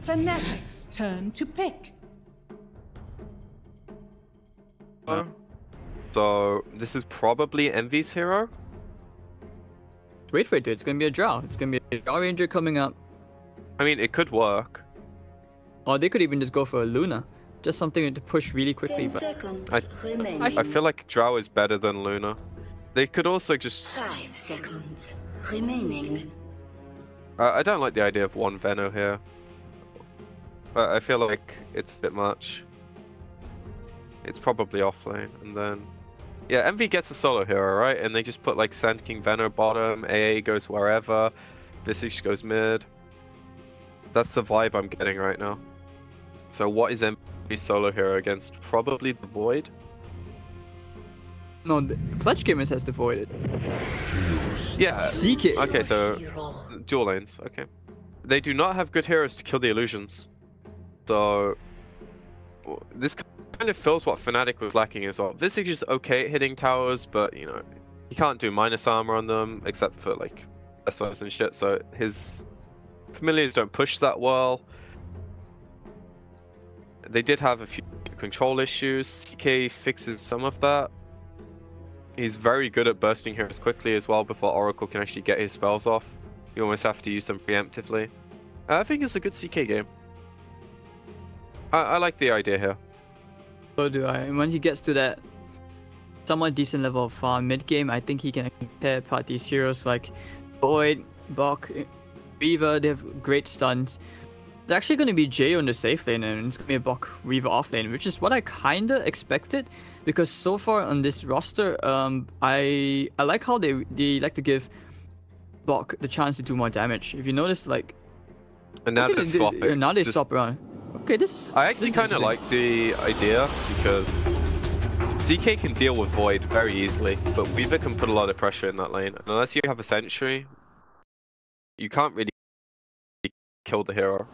Fnatic's turn to pick. So this is probably Envy's hero. Wait for it, dude. It's gonna be a draw. It's gonna be a draw ranger coming up. I mean, it could work. Or they could even just go for a Luna. Just something to push really quickly. But I feel like Drow is better than Luna. They could also just... 5 seconds remaining. I don't like the idea of one Veno here. I feel like it's a bit much. It's probably offlane, and then... Yeah, Envy gets a solo hero, right? And they just put like Sand King Veno bottom, AA goes wherever, Visage goes mid. That's the vibe I'm getting right now. So what is Envy's solo hero against? Probably the Void? no, the Pledge Gamers has to void it. Yeah. CK. Okay, so dual lanes, okay. They do not have good heroes to kill the illusions. So this kind of fills what Fnatic was lacking as well. Visage is okay at hitting towers, but you know, he can't do minus armor on them except for like SOS and shit, so his familiars don't push that well. They did have a few control issues. CK fixes some of that. He's very good at bursting heroes quickly as well before Oracle can actually get his spells off. You almost have to use them preemptively. I think it's a good CK game. I like the idea here. So do I. And once he gets to that somewhat decent level of farm mid-game, I think he can pair apart these heroes like Void, Bok, Weaver. They have great stuns. It's actually going to be Jay on the safe lane, and it's going to be a Bok Weaver off lane, which is what I kind of expected. Because so far on this roster, I like how they like to give Bok the chance to do more damage. If you notice, like... And now they swap it. Now they swap around. Okay, this is... I actually kind of like the idea because CK can deal with Void very easily, but Weaver can put a lot of pressure in that lane. And unless you have a Sentry, you can't really kill the hero.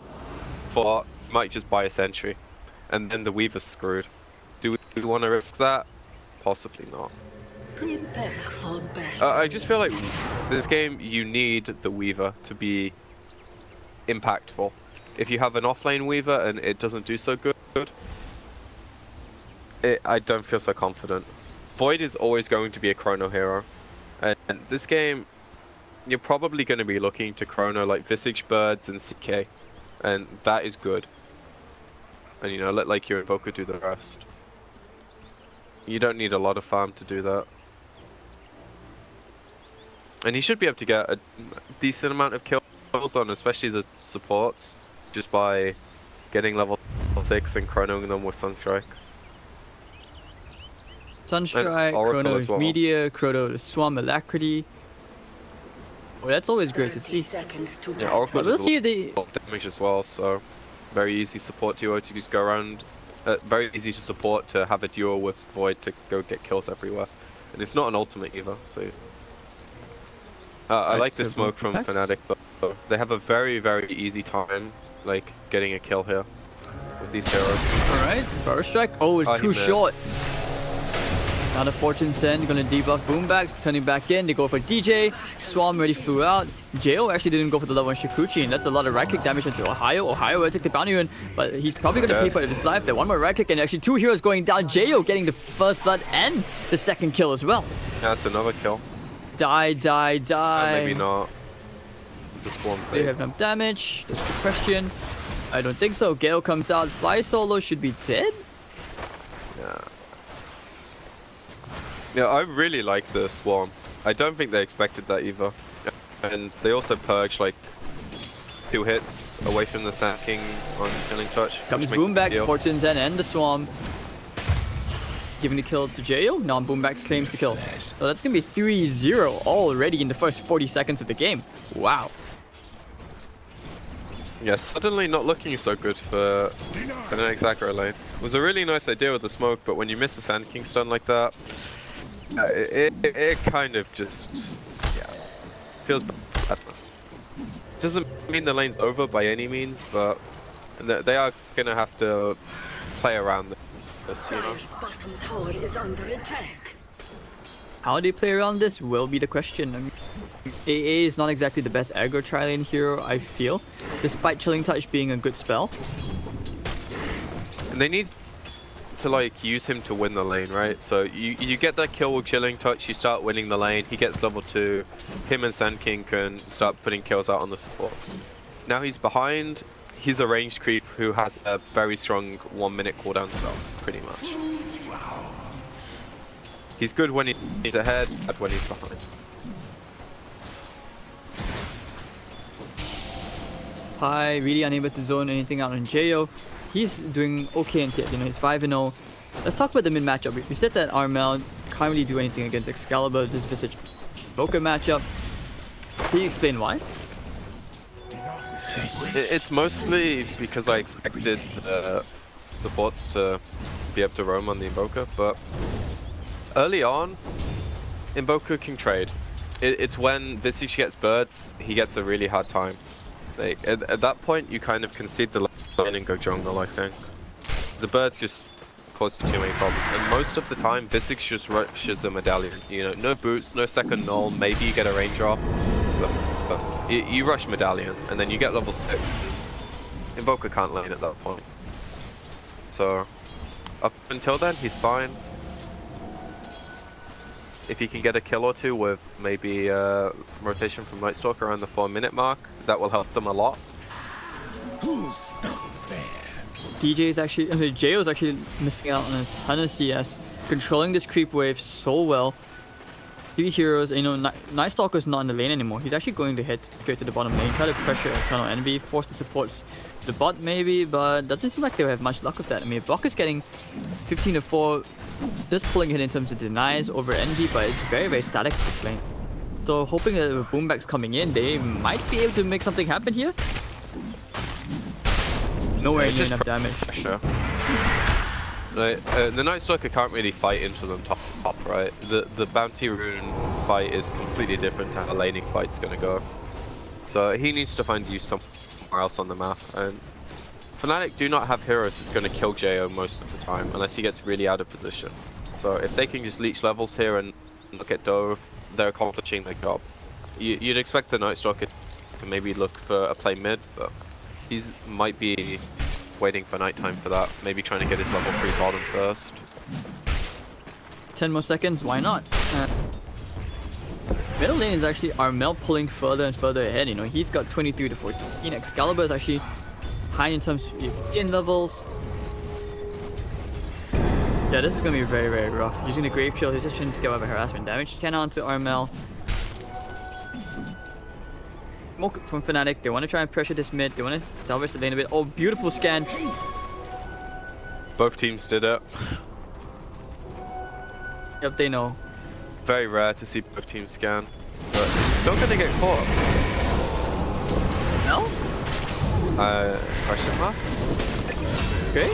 For you might just buy a Sentry, and then the Weaver's screwed. Do we want to risk that? Possibly not. Prepare for battle. I just feel like this game you need the Weaver to be impactful. If you have an offlane Weaver and it doesn't do so good, I don't feel so confident. Void is always going to be a chrono hero, and this game you're probably going to be looking to chrono like Visage Birds and CK, and that is good. And you know, let like your Invoker do the rest. You don't need a lot of farm to do that. And he should be able to get a decent amount of kills on, especially the supports, just by getting level 6 and chronoing them with Sunstrike. Sunstrike, Chrono well. Media, Chrono Swarm Alacrity. Well, that's always great to see. Yeah, Oracle we'll see if they... damage as well, so very easy support duo to just go around. Very easy to support to have a duo with Void to go get kills everywhere. And it's not an ultimate either, so... I like the smoke from Fnatic, but they have a very, very easy time, like, getting a kill here with these heroes. Alright, Burst Strike. Oh, it's too short. Now the Fortune Send gonna debuff Boombacks, turning back in. They go for DJ. Swarm already flew out. Jo actually didn't go for the level 1 Shikuchi, and that's a lot of right click damage into Ohaiyo. Ohaiyo will take the bounty rune, but he's probably gonna pay for it with his life. There, one more right click, and actually 2 heroes going down. Jo getting the first blood and the second kill as well. Yeah, that's another kill. Die, die, die. Maybe not. The Swarm They have enough damage. That's the question. I don't think so. Gale comes out. Fly Solo should be dead. Yeah. Yeah, I really like the Swarm. I don't think they expected that either. And they also purged like 2 hits away from the Sand King on Killing Touch. Comes Boombacks, Fortune Zen, and the Swarm. Giving the kill to Jo. Now Boombacks claims the kill. So that's going to be 3-0 already in the first 40 seconds of the game. Wow. Yeah, suddenly not looking so good for an aggro lane. It was a really nice idea with the smoke, but when you miss the Sand King stun like that, it kind of just, yeah, feels bad. Doesn't mean the lane's over by any means, but they are going to have to play around this, you know. How they play around this will be the question. I mean, AA is not exactly the best aggro tri-lane hero, I feel, despite Chilling Touch being a good spell. And they need to like use him to win the lane, right? So you get that kill with Chilling Touch, you start winning the lane, he gets level 2, him and Sand King can start putting kills out on the supports. Now he's behind, he's a ranged creep who has a very strong 1 minute cooldown spell, pretty much. He's good when he's ahead, bad when he's behind. Pi really unable to zone anything out on Jayo. He's doing okay in TS, you know, he's 5-0. Let's talk about the mid matchup. We said that Armel can't really do anything against Xcalibur, this Visage Invoker matchup. Can you explain why? It's mostly because I expected supports to be able to roam on the Invoker, but early on, Invoker can trade. It's when Visage gets birds, he gets a really hard time. Like, at that point, you kind of concede the lane and go jungle, I think. The birds just cause you too many problems, and most of the time, Visage just rushes a medallion. You know, no boots, no second null, maybe you get a range drop, but you rush medallion, and then you get level 6. Invoker can't lane at that point. So, up until then, he's fine. If he can get a kill or two with maybe rotation from Night Stalker around the 4-minute mark, that will help them a lot. Who stands there? DJ's actually, Jayo's actually missing out on a ton of CS, controlling this creep wave so well. 3 heroes, you know, Night Stalker's not in the lane anymore. He's actually going to head straight to the bottom lane, try to pressure Eternal Envy, force the supports to the bot maybe, but doesn't seem like they'll have much luck with that. I mean, Bok is getting 15-4, just pulling it in terms of denies over Envy, but it's very, very static this lane. So hoping that with Boombacks coming in, they might be able to make something happen here. Nowhere near enough damage. Sure. Like, the Night Stalker can't really fight into them top, right? The Bounty Rune fight is completely different to how a laning fight's gonna go. So he needs to find use somewhere else on the map, and Fnatic do not have heroes that's gonna kill Jayo most of the time, unless he gets really out of position. So if they can just leech levels here and look at Dove, they're accomplishing their job. You'd expect the Night Stalker to maybe look for a play mid, but he might be waiting for nighttime for that. Maybe trying to get his level 3 bottom first. 10 more seconds, why not? Middle lane is actually Armel pulling further and further ahead, you know, he's got 23 to 14. Xcalibur is actually high in terms of experience levels. Yeah, this is gonna be very, very rough. Using the Grave Chill, he's just trying to get over harassment damage. He can onto Armel. Smoke from Fnatic, they want to try and pressure this mid, they want to salvage the lane a bit. Oh, beautiful scan. Both teams did it. Yep, they know. Very rare to see both teams scan, but still gonna get caught. No? Question mark? Okay.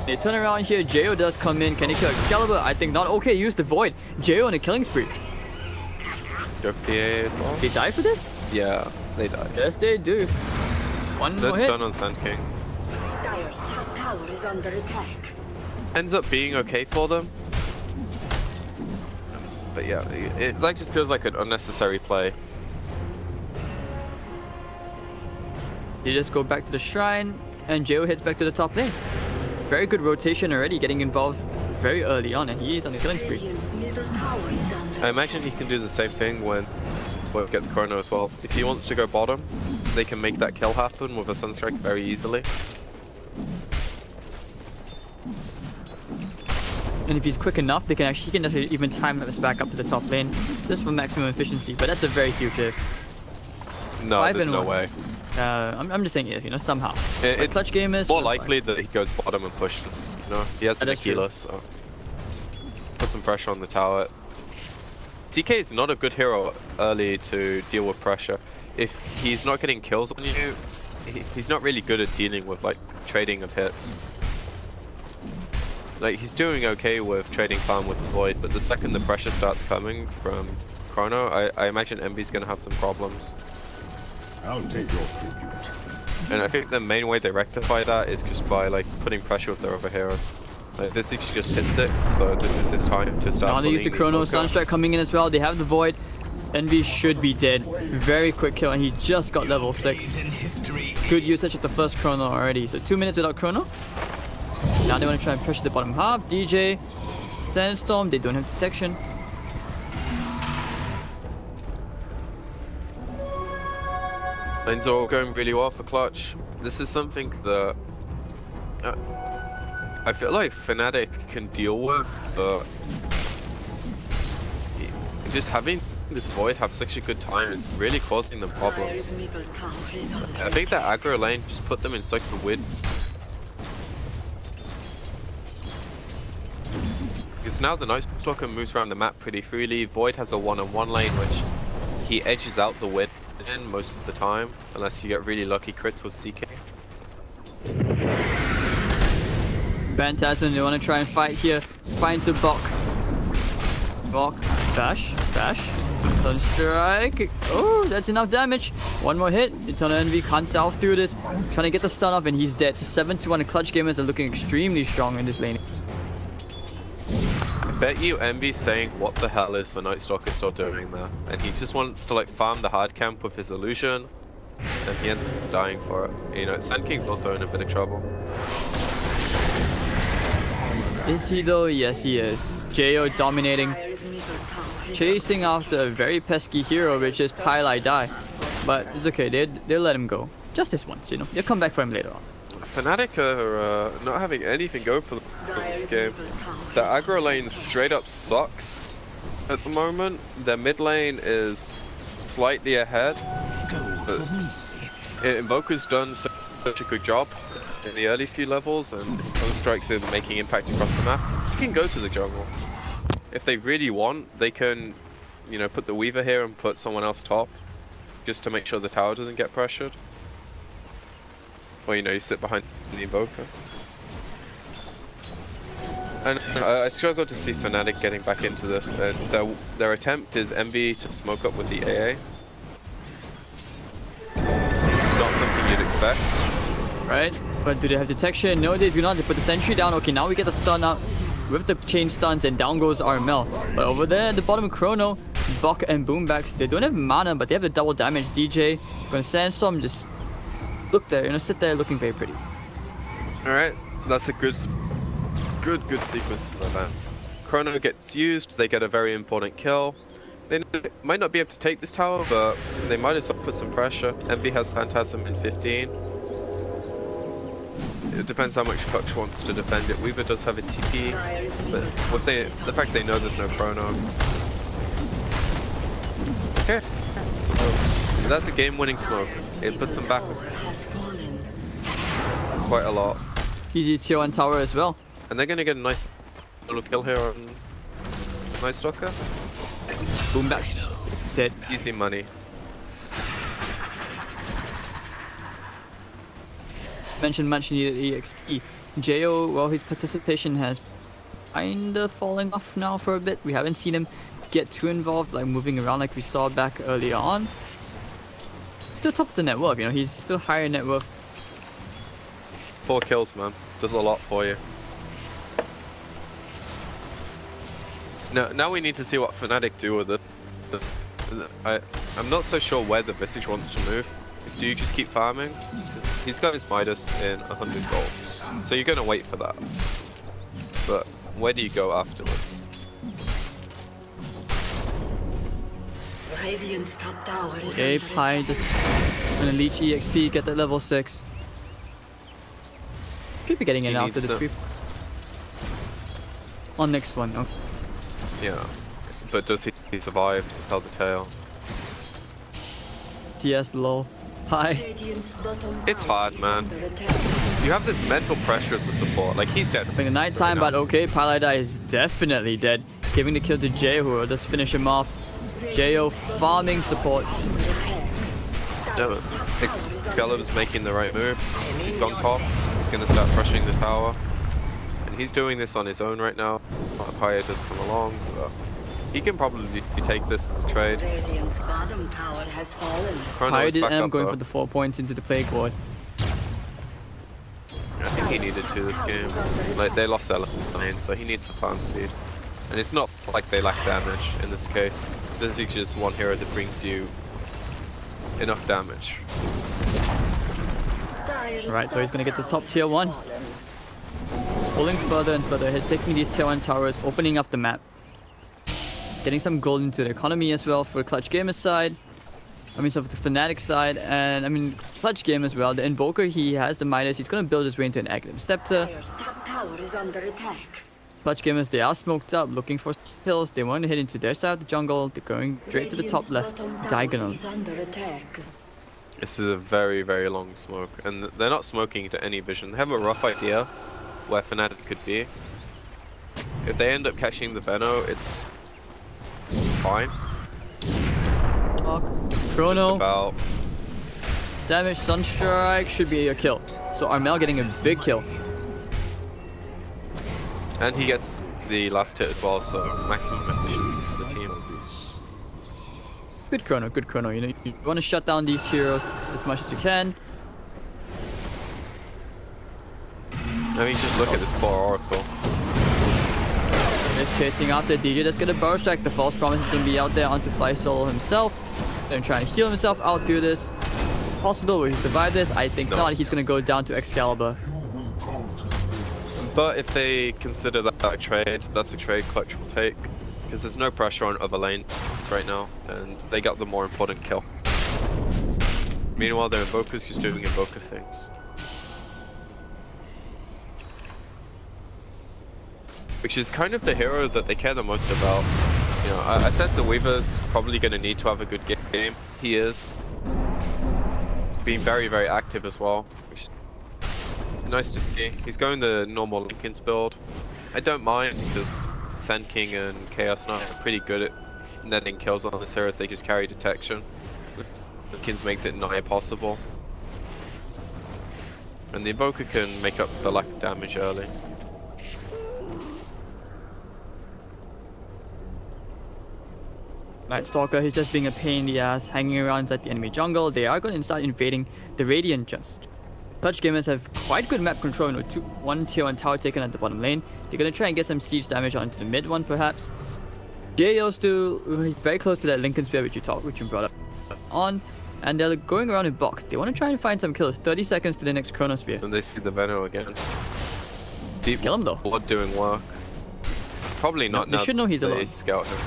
They turn around here, Jayo does come in. Can he kill Xcalibur? I think not. Okay, use the Void. Jayo on a killing spree. Go PA as well? They die for this? Yeah, they died. Yes, they do. One more That's hit. done on Sand King. Dire's top tower is under attack. Ends up being okay for them. But yeah, it like just feels like an unnecessary play. They just go back to the shrine, and Jayo heads back to the top lane. Very good rotation already, getting involved very early on, and he's on the killing spree. Radiant's middle tower is under I imagine he can do the same thing when it gets Chrono as well. If he wants to go bottom, they can make that kill happen with a Sunstrike very easily. And if he's quick enough, he can actually even time this back up to the top lane, just for maximum efficiency. But that's a very huge if. No, there's no way. I'm just saying it, you know, somehow. It's clutch game is more likely that he goes bottom and pushes. You know, he has an Aquila, so put some pressure on the tower. TK is not a good hero early to deal with pressure. If he's not getting kills on you, he's not really good at dealing with like trading of hits. Like he's doing okay with trading farm with the Void, but the second the pressure starts coming from Chrono, I imagine Envy's gonna have some problems. I'll take your tribute. And I think the main way they rectify that is just by like putting pressure with their other heroes. Like, this is just hit 6, so this is his time to start. Now they use the Chrono, Sunstrike coming in as well. They have the Void. Envy should be dead. Very quick kill, and he just got level 6. Good usage of the first Chrono already. So 2 minutes without Chrono. Now they want to try and pressure the bottom half. DJ, Sandstorm, they don't have detection. Lanes are all going really well for Clutch. This is something that I feel like Fnatic can deal with, but just having this Void have such a good time is really causing them problems. I think that aggro lane just put them in such a weird. Because now the Night Stalker moves around the map pretty freely. Void has a one-on-one lane which he edges out the Wid in most of the time, unless you get really lucky crits with CK. Phantasm, they want to try and fight here. Find to Bok. Bok, bash, Sunstrike. Oh, that's enough damage. One more hit. Eternal Envy can't salve through this. Trying to get the stun off, and he's dead. So 7-1. The Clutch gamers are looking extremely strong in this lane. I bet you Envy's saying what the hell is the Night Stalker still doing there, and he just wants to like farm the hard camp with his illusion, and he ends up dying for it. You know, Sand King's also in a bit of trouble. Is he though? Yes, he is. Jo dominating, chasing after a very pesky hero, which is Pieliedie. But it's okay, they'll let him go. Just this once, you know. They'll come back for him later on. Fnatic are not having anything go for this game. The aggro lane straight up sucks at the moment. Their mid lane is slightly ahead. But Invoker's done such a good job in the early few levels, and Sunstrike's in making impact across the map. You can go to the jungle. If they really want, they can, you know, put the Weaver here and put someone else top, just to make sure the tower doesn't get pressured. Or, you know, you sit behind the Invoker. And I struggle to see Fnatic getting back into this. Their attempt is Envy to smoke up with the AA. Not something you'd expect. Right, but do they have detection? No, they do not. They put the sentry down. Okay, now we get the stun out with the chain stuns, and down goes RML. But over there at the bottom, Chrono, Bok and Boombacks, they don't have mana, but they have the double damage. DJ, gonna Sandstorm, just look there, you know, sit there looking very pretty. Alright, that's a good sequence of events. Chrono gets used, they get a very important kill. They might not be able to take this tower, but they might as well put some pressure. Envy has Phantasm in 15. It depends how much Clutch wants to defend it. Weaver does have a TP, but with the fact they know there's no Chrono. Okay, so that's a game-winning smoke. It puts them back quite a lot. Easy tier 1 tower as well. And they're gonna get a nice little kill here on Night Stalker. Boombacks dead. Easy money. Mentioned much needed EXP. Jo, well, his participation has kinda fallen off now for a bit. We haven't seen him get too involved, like moving around like we saw back early on. Still top of the net worth, you know, he's still higher net worth. 4 kills, man. Does a lot for you. Now we need to see what Fnatic do with it. I'm not so sure where the Visage wants to move. Do you just keep farming? He's got his Midas in 100 gold, so you're gonna wait for that. But where do you go afterwards? Okay, Pi just gonna leech EXP, get that level 6. Could be getting it after this creep. On next one, okay. Yeah, but does he survive to tell the tale? TS low. Hi. It's hard, man. You have this mental pressure as a support. Like, he's dead. In the night time, but okay, Pieliedie is definitely dead. Giving the kill to Jay, who will just finish him off. Jo farming supports. Damn it. Xcalibur's making the right move. He's gone top. He's gonna start rushing the tower. And he's doing this on his own right now. Ohaiyo does come along, but he can probably take this trade. Ohaiyo did end up going for the 4 points into the Plague Ward. I think he needed to this game. Like, they lost their lane, so he needs the farm speed. And it's not like they lack damage in this case. This is just one hero that brings you enough damage. Alright, so he's gonna get the top tier 1. Pulling further and further ahead, taking these tier 1 towers, opening up the map. Getting some gold into the economy as well for Clutch Gamer's side. I mean, so for the Fnatic side, and I mean, Clutch Game as well. The Invoker, he has the Midas, he's gonna build his way into an Active Scepter. Top tower is under attack. Clutch Gamers, they are smoked up, looking for kills. They want to head into their side of the jungle. They're going straight to the top left diagonal. This is a very, very long smoke, and they're not smoking to any vision. They have a rough idea where Fnatic could be. If they end up catching the Veno, it's fine. Chrono. Just about. Damage, Sunstrike should be a kill. So Armel getting a big kill. And he gets the last hit as well, so maximum efficiency for the team. Good chrono, good chrono. You know, you want to shut down these heroes as much as you can. I mean, just look at this poor Oracle. Just chasing after DJ. That's gonna burst strike. The false promise is gonna be out there onto Fly Solo himself. Then trying to heal himself out through this. Possible will he survive this? I think not. He's gonna go down to Xcalibur. But if they consider that a trade, that's a trade Clutch will take. Because there's no pressure on other lanes right now, and they got the more important kill. Meanwhile, their Invoker's just doing Invoker things. Which is kind of the hero that they care the most about. You know, I said the Weaver's probably going to need to have a good game. He is. Being very, very active as well, which is nice to see. He's going the normal Linken's build. I don't mind because Sand King and Chaos Knight are pretty good at netting kills on this hero if they just carry detection. Linken's makes it nigh impossible. And the Invoker can make up the lack of damage early. Night Stalker, he's just being a pain in the ass, hanging around inside the enemy jungle. They are going to start invading the Radiant just. Clutch Gamers have quite good map control, you know, one tier 1 tower taken at the bottom lane. They're going to try and get some siege damage onto the mid one perhaps. JO still, he's very close to that Lincoln Spear which you brought up on. And they're going around in block. They want to try and find some kills. 30 seconds to the next Chronosphere. And they see the Veno again. Deep Kill him though. blood doing work. Probably not no, they now should know he's alone. Scout him.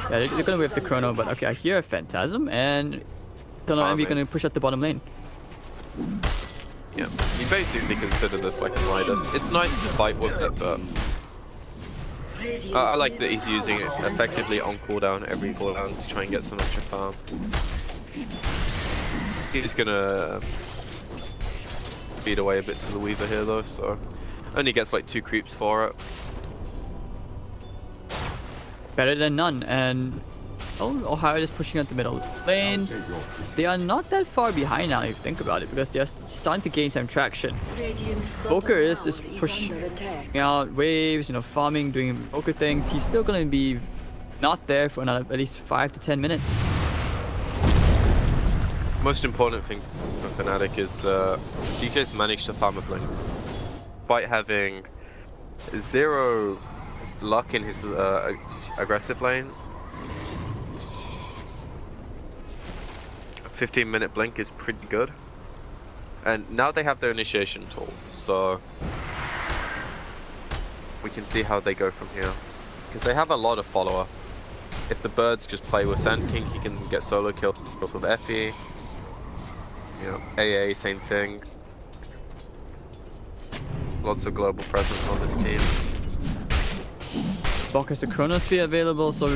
Yeah, they're gonna wave the chrono, but okay, I hear a Phantasm and don't know, Envy gonna push out the bottom lane. Yeah, you basically consider this like a Midas. It's nice to fight with it, but I like that he's using it effectively on cooldown every cooldown to try and get some extra farm. He's gonna feed away a bit to the Weaver here though, so only gets like 2 creeps for it. Better than none, and Ohaiyo is pushing out the middle lane. They are not that far behind now if you think about it, because they are starting to gain some traction. Boker is just pushing out waves, you know, farming, doing Boker things. He's still going to be not there for another at least 5 to 10 minutes. Most important thing for Fnatic is DJ's managed to farm a blink, despite having 0 luck in his aggressive lane. A 15-minute blink is pretty good. And now they have their initiation tool, so we can see how they go from here. Because they have a lot of follower. If the birds just play with Sand King, he can get solo kills with Effie. You know, AA, same thing. Lots of global presence on this team. Bok has a Chronosphere available, so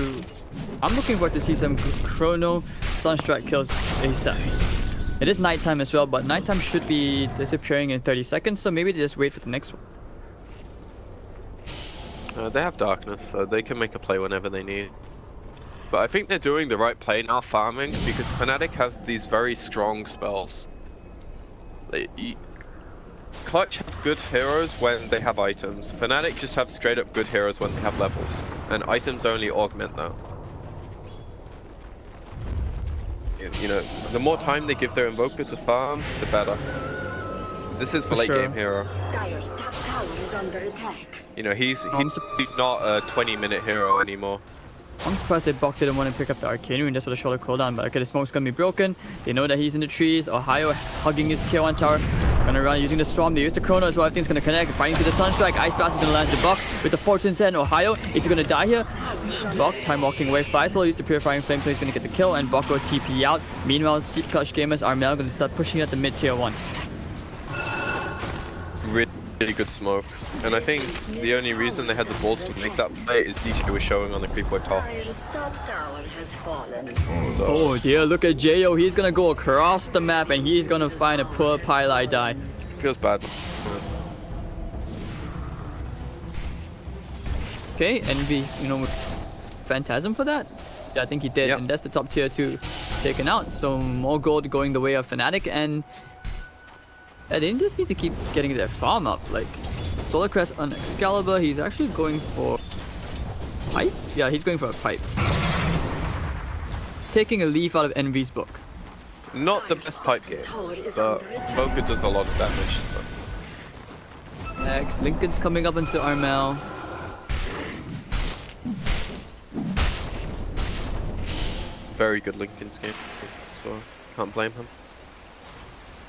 I'm looking forward to see some Chrono Sunstrike kills ASAP. It is nighttime as well, but nighttime should be disappearing in 30 seconds, so maybe they just wait for the next one. They have darkness, so they can make a play whenever they need. But I think they're doing the right play now, farming, because Fnatic have these very strong spells. Clutch have good heroes when they have items. Fnatic just have straight up good heroes when they have levels. And items only augment that. You know, the more time they give their Invoker to farm, the better. This is for For late sure. game hero. Dire's top tower is under attack. You know, he's I'm not a 20-minute hero anymore. I'm surprised they Bok didn't want to pick up the Arcane Rune just for the shorter cooldown, but okay, the smoke's gonna be broken. They know that he's in the trees. Ohaiyo hugging his tier 1 tower. Gonna run using the Storm. They use the Chrono as well. Everything's gonna connect. Fighting to the Sunstrike. Ice Blast is gonna land to Bok with the Fortune's End. Ohaiyo, is he gonna die here? Bok, time walking away. Faisal used the Purifying Flame, so he's gonna get the kill, and Bok will TP out. Meanwhile, Clutch Gamers, Armel gonna start pushing at the mid tier 1. Really good smoke. And I think the only reason they had the balls to make that play is DJ was showing on the creepwood top. Dire's top tower has fallen. So, Oh dear, look at Jo. He's gonna go across the map and he's gonna find a poor Pieliedie. feels bad. Okay, Envy, you know, Phantasm for that? Yeah, I think he did. Yep. And that's the top tier 2 taken out. So more gold going the way of Fnatic, and yeah, they just need to keep getting their farm up. Like, Solar Crest on Xcalibur, he's actually going for pipe? Yeah, he's going for a pipe. Taking a leaf out of Envy's book. Not the best pipe game, but Boca does a lot of damage. So. Next, Lincoln's coming up into Armel. Very good Lincoln's game, so can't blame him.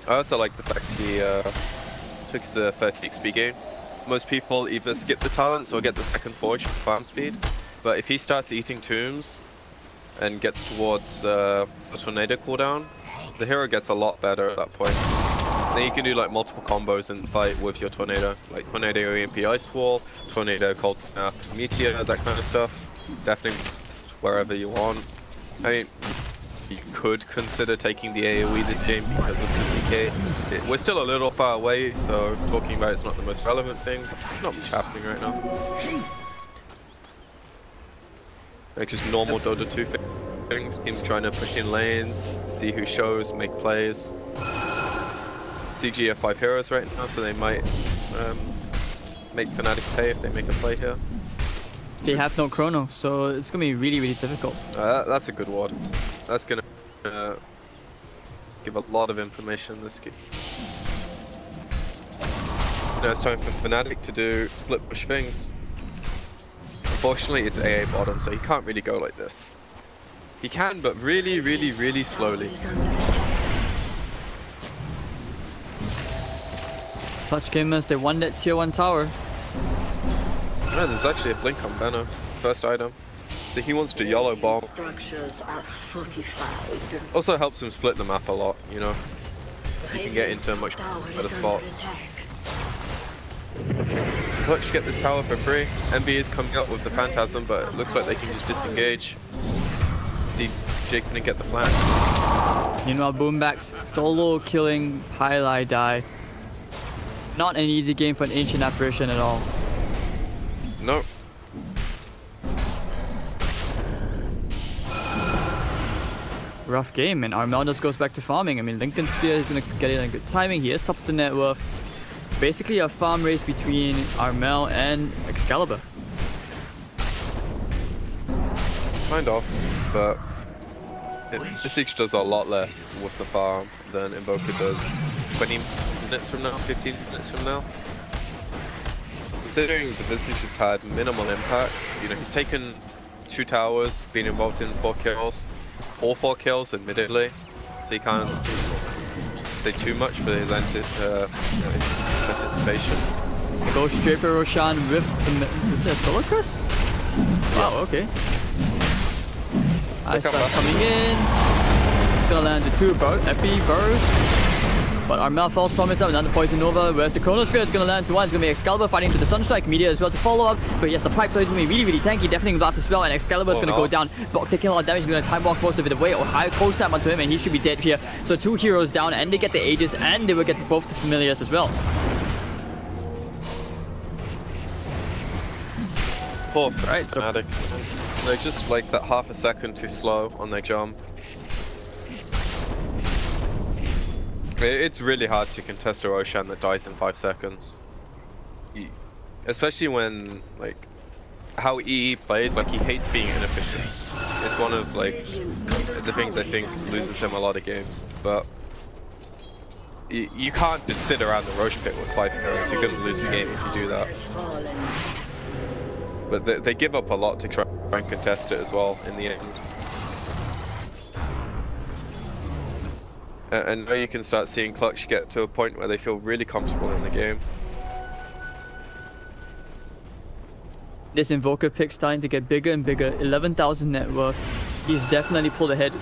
I also like the fact he took the 30 XP game. Most people either skip the talents or get the second forge for farm speed, but if he starts eating tombs and gets towards the tornado cooldown, the hero gets a lot better at that point. Then you can do like multiple combos in the fight with your tornado, like tornado EMP Ice Wall, tornado Cold Snap Meteor, that kind of stuff. Definitely wherever you want. I mean, you could consider taking the AoE this game because of the TK. We're still a little far away, so talking about it's not the most relevant thing. Not much happening right now. Like just normal Dota 2 things. Teams trying to push in lanes, see who shows, make plays. CG have 5 heroes right now, so they might make Fnatic pay if they make a play here. They have no Chrono, so it's gonna be really, really difficult. That's a good ward. That's gonna give a lot of information in this game. Now it's time for Fnatic to do split push things. Unfortunately, it's AA bottom, so he can't really go like this. He can, but really, really, really slowly. Clutch Gamers, they won that tier 1 tower. No, there's actually a blink on Benno. First item. So he wants to YOLO bomb. Structures are fortified. Also helps him split the map a lot, you know. You can get into much better spots. Clutch get this tower for free. MB is coming up with the Phantasm, but it looks like they can just disengage. See Jake gonna get the flank. Meanwhile, Boomback's solo killing Pieliedie. Not an easy game for an Ancient Apparition at all. No. Rough game, and Armel just goes back to farming. I mean, Lincoln Spear is going to get it in good timing. He is top of the net worth. Basically a farm race between Armel and Xcalibur. Kind of, but Isich does a lot less with the farm than Invoker does 20 minutes from now, 15 minutes from now. Considering the Visage has had minimal impact, you know, he's taken 2 towers, been involved in 4 kills, all 4 kills admittedly, so he can't say too much for his anticipation. Go straight for Roshan with the... Is there a Solar Crest? Wow, okay. Ice Blast coming in. Gonna land the 2 Epi burst. But Armel falls promise up, another Poison Nova. Whereas the Chronosphere is gonna land to 1. It's gonna be Xcalibur fighting to the Sunstrike. Media as well to follow up. But he has the pipe, so he's gonna be really, really tanky. Deafening Blast as well. And Xcalibur is gonna go down. Bok taking a lot of damage. He's gonna time walk most of it away. Ohaiyo cold snap onto him, and he should be dead here. So 2 heroes down, and they get the Aegis, and they will get both the Familiars as well. Poor Right, so Fnatic. They're just like that half a second too slow on their jump. It's really hard to contest a Roshan that dies in 5 seconds. Especially when, like, how EE plays, like, he hates being inefficient. It's one of, like, the things I think loses him a lot of games. But You can't just sit around the Roche pit with 5 heroes. You're gonna lose the game if you do that. But they give up a lot to try and contest it as well in the end. And now you can start seeing Clutch get to a point where they feel really comfortable in the game. This Invoker pick starting to get bigger and bigger. 11,000 net worth. He's definitely pulled ahead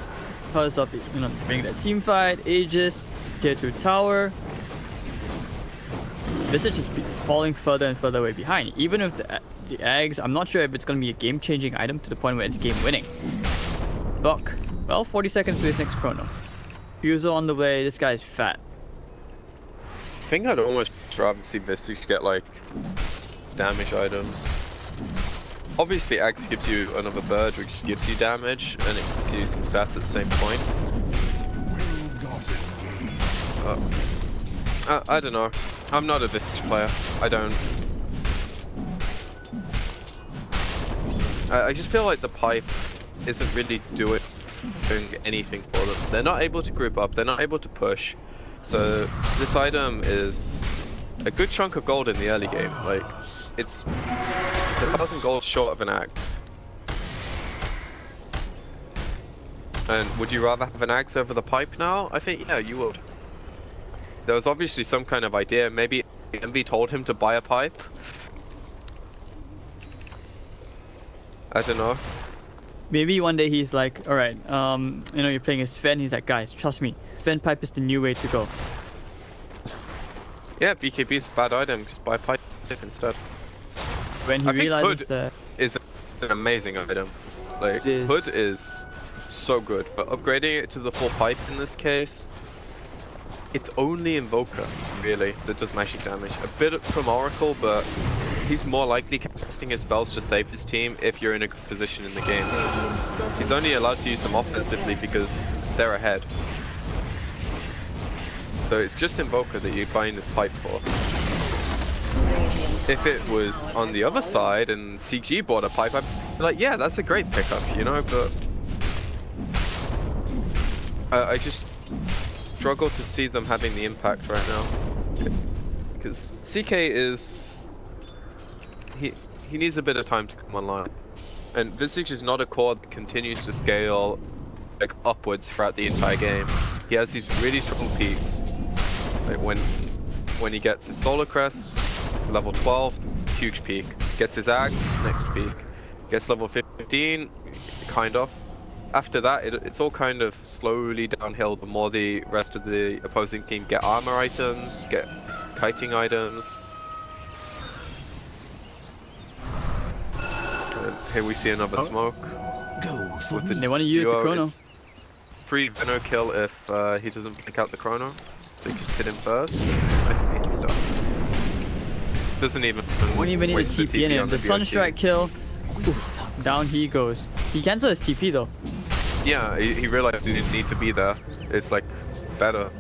because of, you know, bringing that team fight, Aegis, tier 2 tower. Visage is falling further and further away behind. Even with the eggs, I'm not sure if it's going to be a game-changing item to the point where it's game-winning. Buck, well, 40 seconds to his next chrono. Fuso on the way. This guy is fat. I think I'd almost rather see Visage get like damage items. Obviously, Axe gives you another bird, which gives you damage, and it gives you some stats at the same point. I don't know. I'm not a Visage player. I don't. I just feel like the pipe isn't really doing anything for them. They're not able to group up. They're not able to push. So this item is a good chunk of gold in the early game. Like it's 1,000 gold short of an axe. And would you rather have an axe over the pipe now? I think yeah, you would. There was obviously some kind of idea. Maybe Envy told him to buy a pipe. I don't know. Maybe one day he's like, alright, you know, you're playing as Sven, he's like, guys, trust me, Sven pipe is the new way to go. Yeah, BKB is a bad item, just buy pipe instead. When he realizes that... is an amazing item. Like, Hood is so good, but upgrading it to the full pipe in this case, it's only Invoker, really, that does magic damage. A bit from Oracle, but he's more likely casting his spells to save his team if you're in a good position in the game. He's only allowed to use them offensively because they're ahead. So it's just Invoker that you're buying this pipe for. If it was on the other side and CG bought a pipe, I'd be like, yeah, that's a great pickup, you know, but... I just struggle to see them having the impact right now. Because CK is... He needs a bit of time to come online. And Visage is not a core that continues to scale like upwards throughout the entire game. He has these really strong peaks. Like when he gets his Solar Crest, level 12, huge peak. Gets his Axe, next peak. Gets level 15, kind of. After that, it's all kind of slowly downhill the more the rest of the opposing team get armor items, get kiting items. Here we see another smoke. They want to use the chrono. Free Veno kill if he doesn't pick out the chrono. So you can hit him first. Nice and easy stuff. Doesn't even need a TP in him. The Sunstrike kill. Oof, down he goes. He cancelled his TP though. Yeah, he realized he didn't need to be there. It's like better.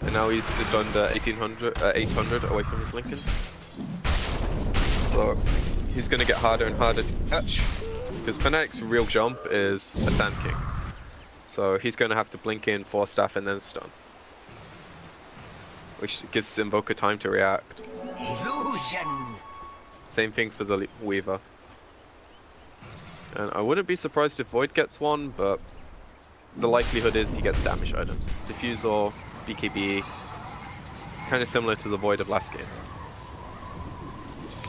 And now he's just under 800 away from his Lincoln. So he's going to get harder and harder to catch, because Fnatic's real jump is a Sand King. So he's going to have to blink in, 4-staff, and then stun. Which gives Invoker time to react. Illusion. Same thing for the Weaver. And I wouldn't be surprised if Void gets one, but the likelihood is he gets damage items. Diffusor, BKB, kind of similar to the Void of last game.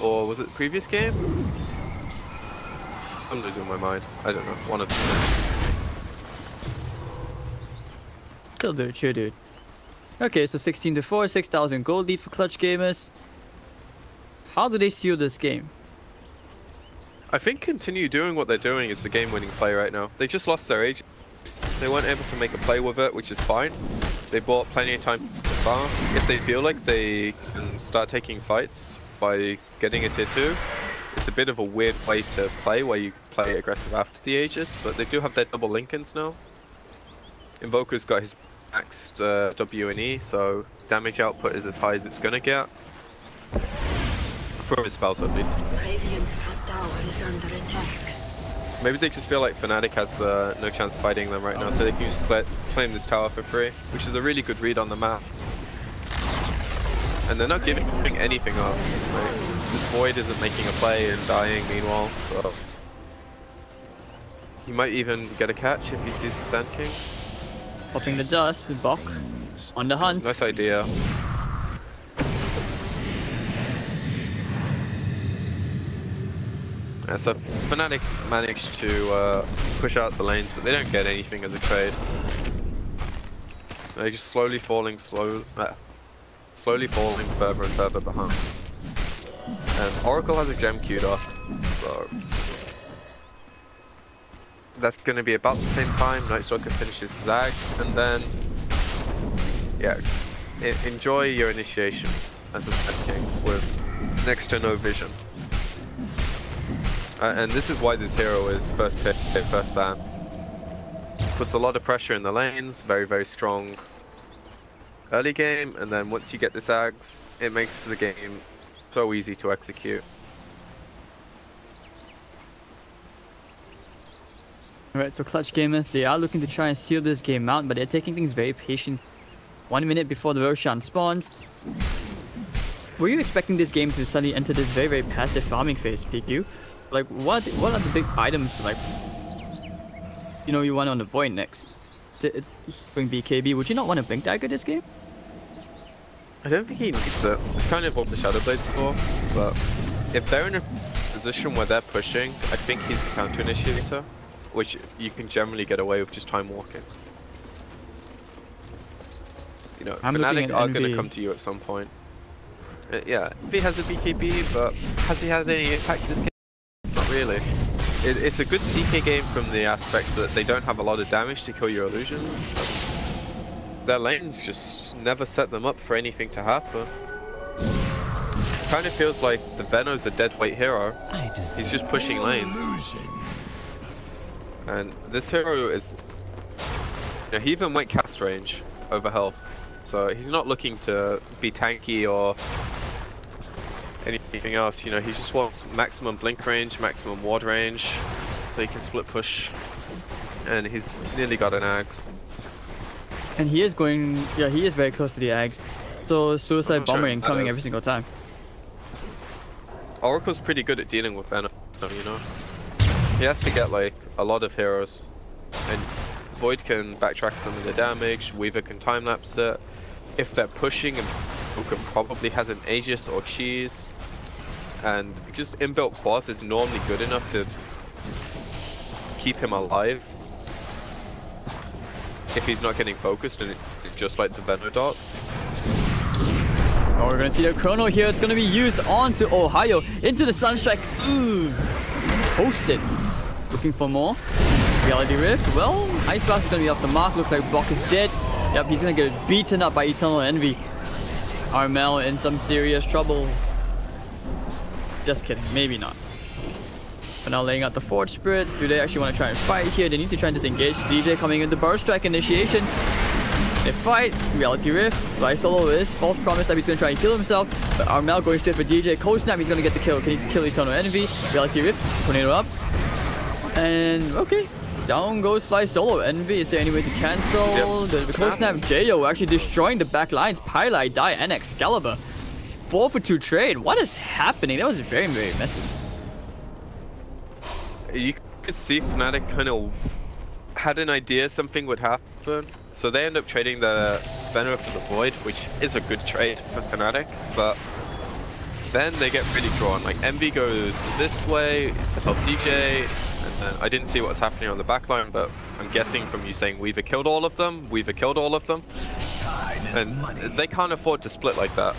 Or was it the previous game? I'm losing my mind. I don't know. One of them. Chill dude, chill dude. Okay, so 16-4, 6,000 gold lead for Clutch Gamers. How do they seal this game? I think continue doing what they're doing is the game-winning play right now. They just lost their age. They weren't able to make a play with it, which is fine. They bought plenty of time so far. If they feel like they can start taking fights by getting a tier 2, it's a bit of a weird way to play where you play aggressive after the Aegis, but they do have their double Lincolns now. Invoker's got his maxed W and E, so damage output is as high as it's gonna get. For his spells at least. Radiant's top tower is under attack. Maybe they just feel like Fnatic has no chance of fighting them right now, so they can just claim this tower for free, which is a really good read on the map. And they're not giving anything up. Like, this Void isn't making a play and dying meanwhile, so... He might even get a catch if he sees the Sand King. Popping the dust, Bok on the hunt. Nice idea. So Fnatic managed to push out the lanes, but they don't get anything as a trade. They're just slowly falling further and further behind. And Oracle has a gem queued up, so that's going to be about the same time Nightstalker finishes Zags, and then yeah, enjoy your initiations as a Sand King with next to no vision. And this is why this hero is first pick, first ban. Puts a lot of pressure in the lanes, very strong early game, and then once you get the Zags, it makes the game so easy to execute. Alright, so Clutch Gamers, they are looking to try and seal this game out, but they're taking things very patient. 1 minute before the Roshan spawns. Were you expecting this game to suddenly enter this very passive farming phase, PQ? Like, what are the big items, like, you know, you want on the Void next? It's bring BKB. Would you not want to Blink Dagger this game? I don't think he needs it. It's kind of what the Shadow Blade's for, but if they're in a position where they're pushing, I think he's the counter initiator, which you can generally get away with just time walking. You know, Fnatic are going to come to you at some point. Yeah, he has a BKB, but has he had any impact this game? Not really. It's a good CK game from the aspect that they don't have a lot of damage to kill your illusions. Their lanes just never set them up for anything to happen. Kind of feels like the Veno's a deadweight hero. He's just pushing lanes. And this hero is... You know, he even went cast range over health. So he's not looking to be tanky or anything else, you know, he just wants maximum blink range, maximum ward range, so he can split push, and he's nearly got an Ags. And he is going, yeah, he is very close to the Ags, so Suicide Bomber incoming every single time. Oracle's pretty good at dealing with Venom, you know. He has to get like a lot of heroes, and Void can backtrack some of the damage, Weaver can time-lapse it. If they're pushing, and Booker probably has an Aegis or Cheese, and just inbuilt boss is normally good enough to keep him alive if he's not getting focused, and it's just like the Venom dots. Oh, we're gonna see a chrono here. It's gonna be used onto Ohaiyo into the Sunstrike. Posted. Looking for more. Pieliedie Rift. Well, Ice Blast is gonna be off the mark. Looks like Bok is dead. Yep, he's gonna get beaten up by Eternal Envy. Armel in some serious trouble. Just kidding, maybe not. But now laying out the Forge Spirits. Do they actually want to try and fight here? They need to try and disengage. DJ coming in the Burst Strike initiation. They fight. Pieliedie Rift. Fly Solo is false promise that he's going to try and kill himself. But Armel going straight for DJ. Cold Snap, he's going to get the kill. Can he kill Eternal Envy? Pieliedie Rift. Tornado up. And okay. Down goes Fly Solo. Envy, is there any way to cancel? The Cold Snap. Jayo actually destroying the back lines. Pieliedie, Die, and Xcalibur. 4 for 2 trade. What is happening? That was very messy. You could see Fnatic kind of had an idea something would happen, so they end up trading the Venom for the Void, which is a good trade for Fnatic, but then they get really drawn. Like, Envy goes this way to help DJ, and then I didn't see what was happening on the backline, but I'm guessing from you saying Weaver killed all of them, Weaver killed all of them, and they can't afford to split like that,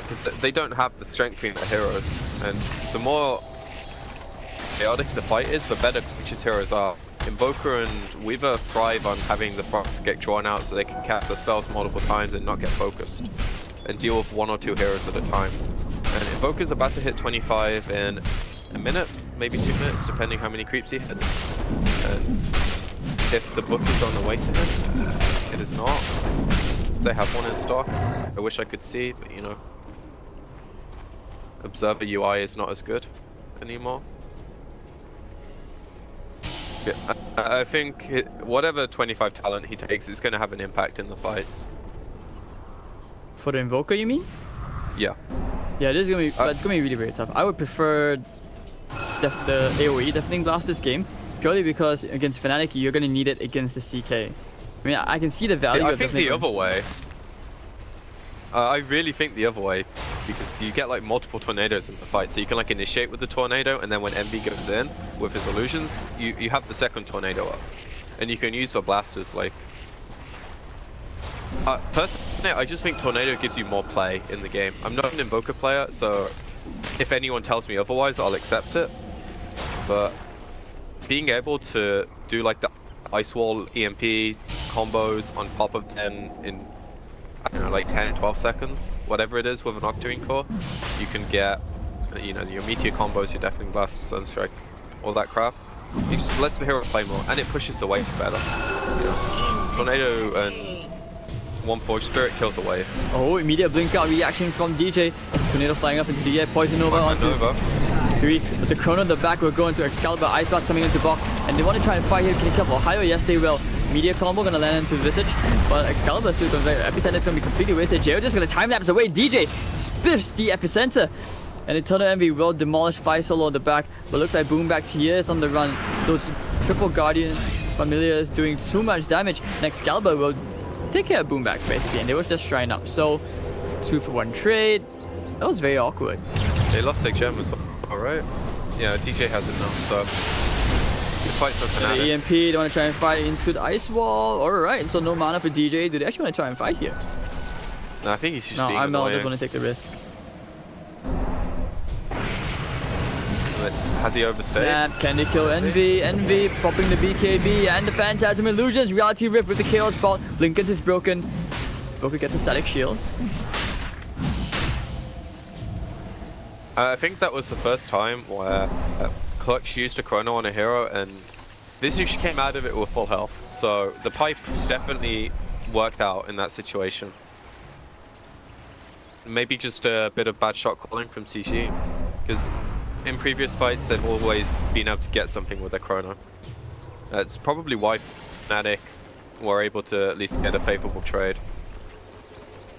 because they don't have the strength between their heroes, and the more chaotic the fight is, the better Clutch's heroes are. Invoker and Weaver thrive on having the frogs get drawn out so they can cast their spells multiple times and not get focused, and deal with 1 or 2 heroes at a time. And Invoker's about to hit 25 in a minute, maybe 2 minutes, depending how many creeps he hits. And if the book is on the way to him, it is not. They have one in stock. I wish I could see, but you know, Observer UI is not as good anymore. Yeah, I think whatever 25 talent he takes is going to have an impact in the fights. For the Invoker, you mean? Yeah. Yeah, this is gonna be it's gonna be really very tough. I would prefer the AoE Deafening Blast this game, purely because against Fnatic you're gonna need it against the CK. I mean, I can see the value. I think the other way. I really think the other way, because you get like multiple tornadoes in the fight, so you can like initiate with the tornado, and then when MV goes in with his illusions, you have the second tornado up, and you can use the blasters like. Personally, I just think tornado gives you more play in the game. I'm not an Invoker player, so if anyone tells me otherwise, I'll accept it. But being able to do like the Ice Wall EMP combos on top of them in, I don't know, like 10, 12 seconds, whatever it is with an Octarine core, you can get, you know, your Meteor combos, your Deafening Blast, Sunstrike, all that crap. It just lets the hero play more, and it pushes the waves better. You know, tornado and One Forge Spirit kills a wave. Oh, immediate blink out reaction from DJ. Tornado flying up into the air, Poison Nova onto 3. With the Chrono in the back, we're going to Xcalibur, Ice Blast coming into Bok, and they want to try and fight here. Can he kill Ohaiyo? Yes, they will. Media combo gonna land into Visage, but Xcalibur still going to Epicenter is gonna be completely wasted. Jayo just gonna time lapse away. DJ spiffs the Epicenter, and Eternal Envy will demolish 5 solo on the back, but looks like Boombacks here is on the run. Those triple Guardian Familiars doing too much damage, and Xcalibur will take care of Boombacks basically, and they were just shrine up. So 2-for-1 trade. That was very awkward. They lost their gem as well, alright? Yeah, DJ has it now, so good fight for Fnatic. The EMP, they want to try and fight into the ice wall. Alright, so no mana for DJ. Do they actually want to try and fight here? No, I think he's just no, being Armel annoying. doesn't want to take the risk. But has he overstayed? And can they kill Envy? Envy popping the BKB and the Phantasm Illusions. Reality Rift with the Chaos Bolt. Blinkens is broken. Broken gets a static shield. I think that was the first time where Clutch used a Chrono on a hero, and Visage came out of it with full health. So the pipe definitely worked out in that situation. Maybe just a bit of bad shot calling from CC, because in previous fights they've always been able to get something with their Chrono. That's probably why Fnatic were able to at least get a favorable trade.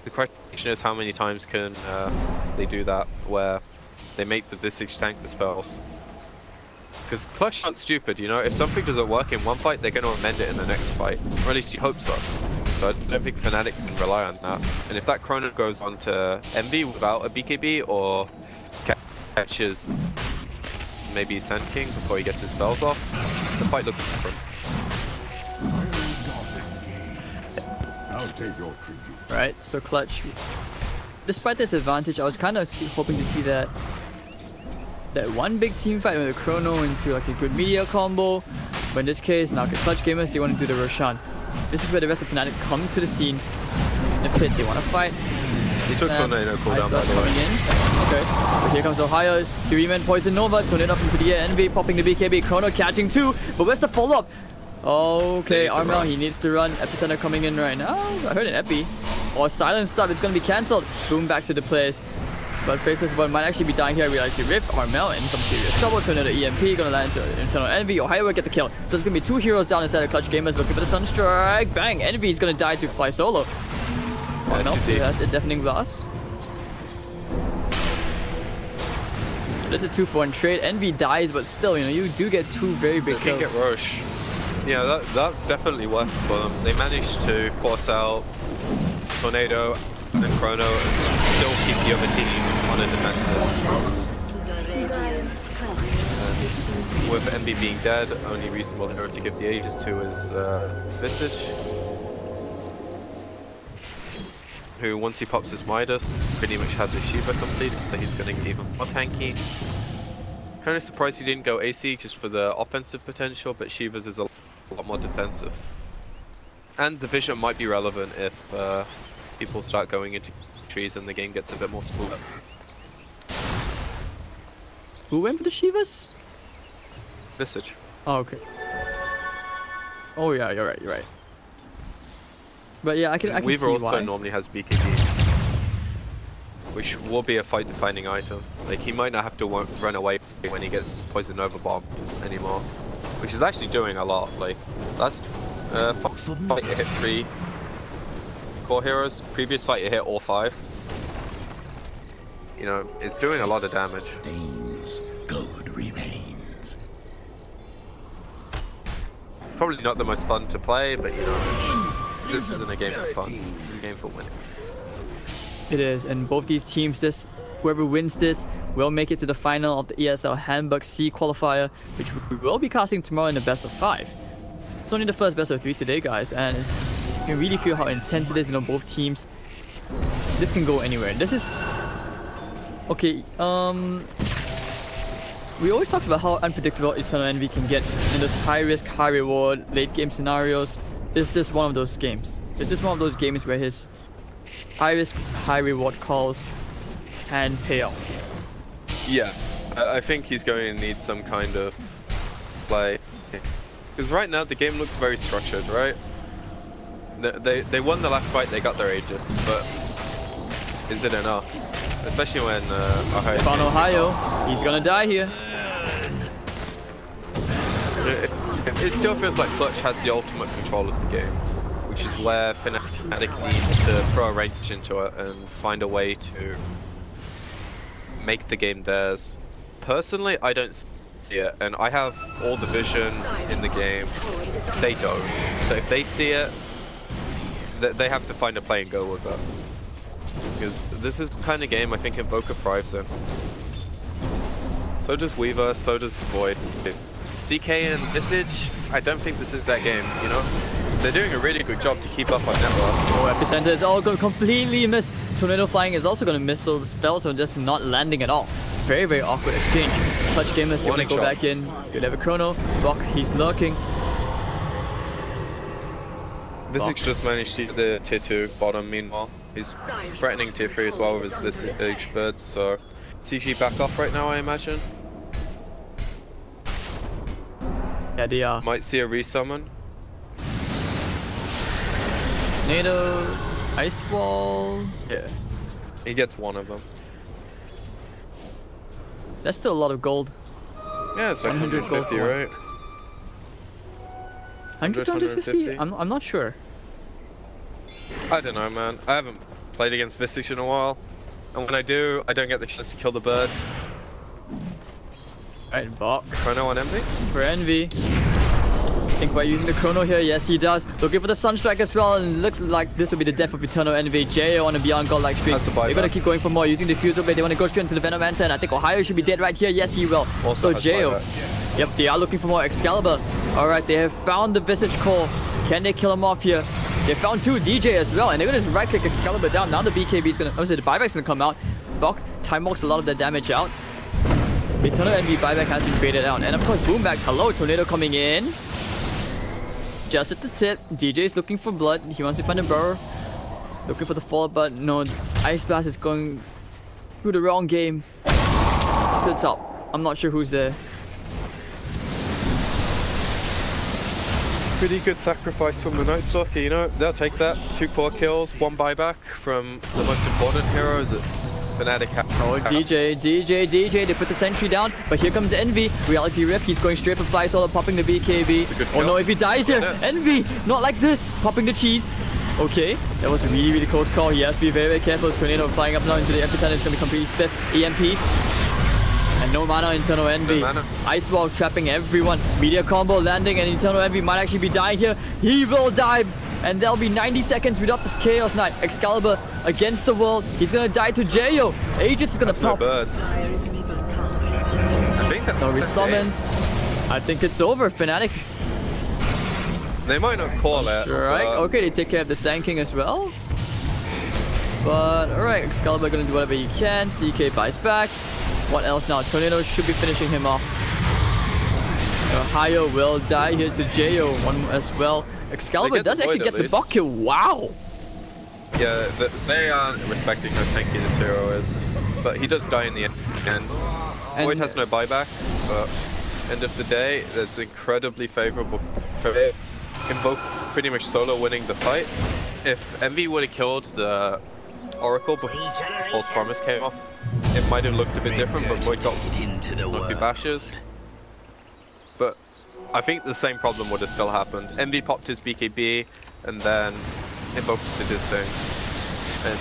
The question is, how many times can they do that where they make the Visage tank the spells? Because Clutch aren't stupid, you know, if something doesn't work in one fight, they're going to amend it in the next fight. Or at least you hope so. So I don't think Fnatic can rely on that. And if that Chrono goes on to Envy without a BKB, or catches maybe Sand King before he gets his spells off, the fight looks different. I'll take your tribute. Right, so Clutch, despite this advantage, I was kind of hoping to see that one big team fight with a Chrono into like a good media combo. But in this case, now Clutch Gamers, they want to do the Roshan. This is where the rest of Fnatic come to the scene. In the pit, they want to fight. He took Tornado cooldown by the way. Okay, but here comes Ohaiyo. 3-man Poison Nova, Tornado up into the air. Envy popping the BKB, Chrono catching 2. But where's the follow-up? Okay, Armel, he needs to run. Epicenter coming in right now. I heard an Epi. Or silent stop, it's going to be cancelled. Boom back to the place. But Faceless One might actually be dying here. Reality Rift, Armel in some serious trouble. Tornado EMP, gonna land into Internal Envy. Ohaiyo will get the kill. So there's gonna be 2 heroes down inside of Clutch Gamers looking for the Sunstrike. Bang! Envy is gonna die to fly solo. Armel still has the Deafening Blast. This is a 2-for-1 trade. Envy dies, but still, you know, you do get 2 very big kills. Get Roche. Yeah, that's definitely worth it for them. They managed to force out Tornado and Chrono and still keep the other team on a defensive. With Envy being dead, only reasonable hero to give the Aegis to is Visage, who once he pops his Midas pretty much has his Shiva completed, so he's going to get even more tanky. Kind of surprised he didn't go AC just for the offensive potential, but Shiva's is a lot more defensive. And the vision might be relevant if people start going into trees and the game gets a bit more split. Who went for the Shivas? Visage. Oh, okay. Oh yeah, you're right. But yeah, I can Weaver see also why. normally has BKB, which will be a fight-defining item. Like, he might not have to run away when he gets Poison Nova bombed anymore, which is actually doing a lot. Like, last fight it hit 3 core heroes, previous fight it hit all 5. You know, it's doing a lot of damage. Stains, gold remains. Probably not the most fun to play, but you know, this isn't a game for fun. This is a game for winning. It is, and both these teams, whoever wins this will make it to the final of the ESL Hamburg C qualifier, which we will be casting tomorrow in the best of 5. It's only the first best of 3 today, guys, and you can really feel how intense it is, you know, both teams. This can go anywhere. This is... Okay, we always talked about how unpredictable Eternal Envy can get in those high risk, high reward, late game scenarios. Is this one of those games? Is this one of those games where his high risk, high reward calls can pay off? Yeah, I think he's going to need some kind of play. Because right now the game looks very structured, right? They won the last fight, they got their Aegis, but is it enough? Especially when Ohaiyo found Ohaiyo. He's gonna die here. It still feels like Clutch has the ultimate control of the game, which is where Fnatic needs to throw a wrench into it and find a way to make the game theirs. Personally, I don't see it, and I have all the vision in the game. They don't. So if they see it, they have to find a play and go with it. Because this is the kind of game I think Invoker thrives in. So does Weaver, so does Void. CK and Visage, I don't think this is that game, you know? They're doing a really good job to keep up on network. Oh, Epicenter is all going to completely miss. Tornado Flying is also going to miss, so spells are just not landing at all. Very, very awkward exchange. Clutch Gamers going to go back in. Good have a Chrono. Bok, he's lurking. Visage just managed to get the tier 2 bottom meanwhile. He's threatening tier 3 as well with his Visage birds, so CG back off right now, I imagine. Yeah, they are. Might see a resummon. Tornado, Ice Wall. Yeah, he gets one of them. That's still a lot of gold. Yeah, it's like 100 gold 150, right? 100 to 150? I'm not sure. I don't know, man. I haven't played against Visage in a while. And when I do, I don't get the chance to kill the birds. Alright, Bok. Chrono on Envy? For Envy. Think by using the Chrono here, yes he does. Looking for the Sunstrike as well, and looks like this will be the death of Eternal Envy. J on a Beyond Godlike streak. They're gonna keep going for more, using the Diffusal Blade. They wanna go straight into the Venom Manta, and I think Ohaiyo should be dead right here. Yes, he will. Also so Jo. Yep, they are looking for more Xcalibur. Alright, they have found the Visage Core. Can they kill him off here? They found 2 DJ as well, and they're gonna just right click Xcalibur down. Now the BKB is gonna, obviously the buyback's gonna come out. Bok time walks a lot of the damage out. Eternal Envy buyback has been faded out. And of course, Boombacks, hello, Tornado coming in. Just at the tip, DJ's looking for blood. He wants to find a burrow. Looking for the fall, but no, Ice Blast is going through the wrong game. To the top. I'm not sure who's there. Pretty good sacrifice from the Night Stalker, you know? They'll take that. 2 core kills, 1 buyback from the most important hero that Fnatic has. Oh, DJ, they put the sentry down, but here comes Envy. Reality Rift, he's going straight for Fly Solo, popping the BKB. Oh no, if he dies here, Envy, not like this, popping the cheese. Okay, that was a really, really close call. He has to be very, very careful. Tornado flying up now into the epicenter, it's going to be completely split. EMP. And no mana on Eternal Envy. Ice Wall trapping everyone. Media combo landing, and Eternal Envy might actually be dying here. He will die. And there'll be 90 seconds without this Chaos Knight. Excalibur against the world. He's gonna die to Jo. Aegis is gonna pop. I think that's no resummons. I think it's over, Fnatic. They might not call it. Right. Okay, they take care of the Sand King as well. But alright, Excalibur gonna do whatever he can. CK buys back. What else now? Tornado should be finishing him off. Ohaiyo will die here to Jo, one as well. Excalibur does actually get the Bok kill. Wow. Yeah, they aren't respecting how tanky this hero is. But he does die in the end. Void has no buyback, but end of the day, that's incredibly favorable for it. Invoke pretty much solo winning the fight. If Envy would have killed the Oracle before False Promise came off, it might have looked a bit different, but Void got lucky bashes. But I think the same problem would have still happened. Envy popped his BKB, and then Invoker did his thing. And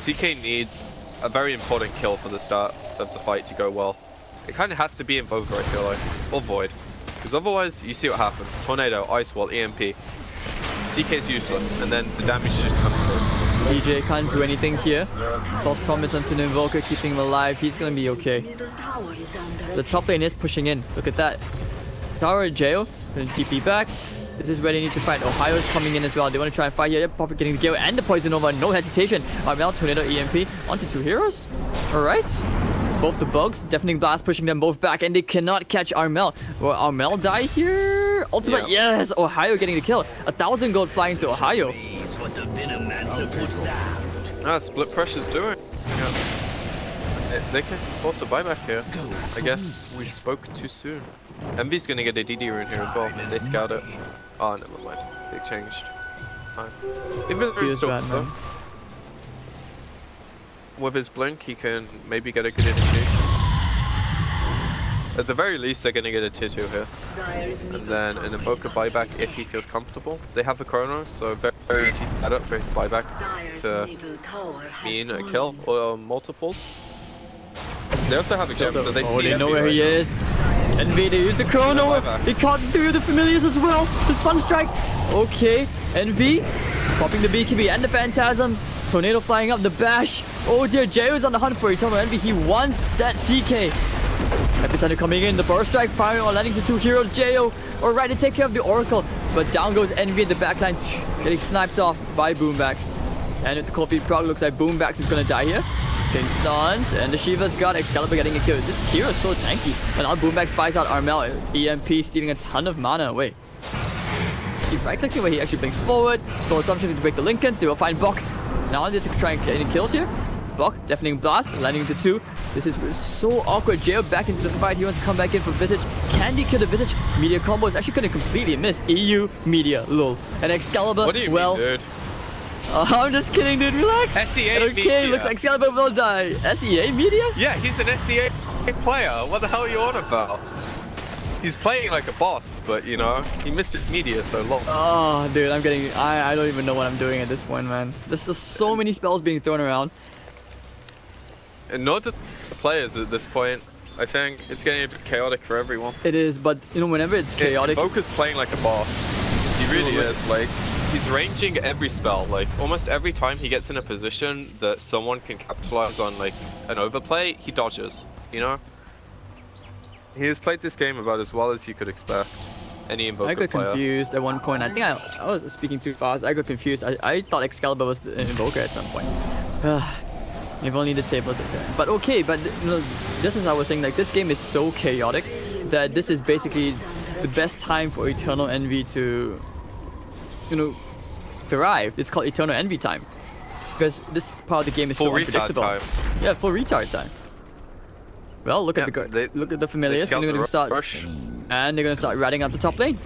CK needs a very important kill for the start of the fight to go well. It kind of has to be Invoker, I feel like, or Void. Because otherwise, you see what happens. Tornado, Ice Wall, EMP. CK's useless, and then the damage just comes through. DJ can't do anything here. False promise onto the Invoker, keeping him alive. He's gonna be okay. The top lane is pushing in. Look at that. Tower jail. Gonna TP back. This is where they need to fight. Ohio is coming in as well. They want to try and fight here. They're probably getting the Gale and the Poison over. No hesitation. Armel, Tornado, EMP. Onto 2 heroes. Alright. Both the bugs. Deafening Blast pushing them both back. And they cannot catch Armel. Will Armel die here? Ultimate. Yeah. Yes. Ohio getting the kill. 1,000 gold flying to Ohio. Split Pressure's doing. Yeah. They can also buy back here. I guess we spoke too soon. Envy's gonna get a DD rune here as well. They scout it. Oh, never mind. They changed. Fine. Even still bad, though. With his blink, he can maybe get a good initiation. At the very least, they're gonna get a tier 2 here. And then an Invoker buyback if he feels comfortable. They have the Chronos, so very easy to add up for his buyback to mean a kill or multiples. They also have a gem, so they they know where he is. Envy, they use the Chrono. They caught through the Familiars as well. The Sunstrike. Okay, Envy popping the BKB and the Phantasm. Tornado flying up the bash. Oh dear, Jayo's on the hunt for Eternal Envy. He wants that CK. Epicenter coming in. The Burst Strike firing on landing to 2 heroes. Jayo. Alright, they take care of the Oracle. But down goes Envy in the backline. Getting sniped off by Boombacks. And with the Cold Feet proc, looks like Boombacks is gonna die here. Getting stuns, and the Shiva's got Xcalibur getting a kill. This hero is so tanky. And now Boombacks buys out Armel. EMP stealing a ton of mana away. Keep right-clicking where he actually blinks forward. So assumption to break the Lincolns. They will find Bok. Now they have to try and get any kills here. Bok, Deafening Blast, landing into 2. This is so awkward. Jayo back into the fight. He wants to come back in for Visage. Can he kill the Visage? Media combo is actually going to completely miss. EU, Media, lol. And Xcalibur, what do you mean, dude? I'm just kidding, dude. Relax. SEA okay, Media. Looks like Xcalibur will die. SEA Media? Yeah, he's an SEA player. What the hell are you on about? He's playing like a boss, but you know, he missed his media so long. Oh, dude, I'm getting... I don't even know what I'm doing at this point, man. There's just so many spells being thrown around. And not just the players at this point. I think it's getting a bit chaotic for everyone. It is, but you know, whenever it's chaotic... Invoker's playing like a boss. He really is. Like, he's ranging every spell. Like, almost every time he gets in a position that someone can capitalize on, like, an overplay, he dodges, you know? He has played this game about as well as you could expect. Any Invoker I got player. confused at one point. I think I was speaking too fast. I got confused. I thought Xcalibur was an Invoker at some point. If only the tables had turned. But okay, but you know, just as I was saying, like, this game is so chaotic that this is basically the best time for Eternal Envy to, you know, thrive. It's called Eternal Envy time. Because this part of the game is so unpredictable. Time. Yeah, full retard time. Well, look at the Familiars. And they're gonna start, and they're gonna start ratting out the top lane.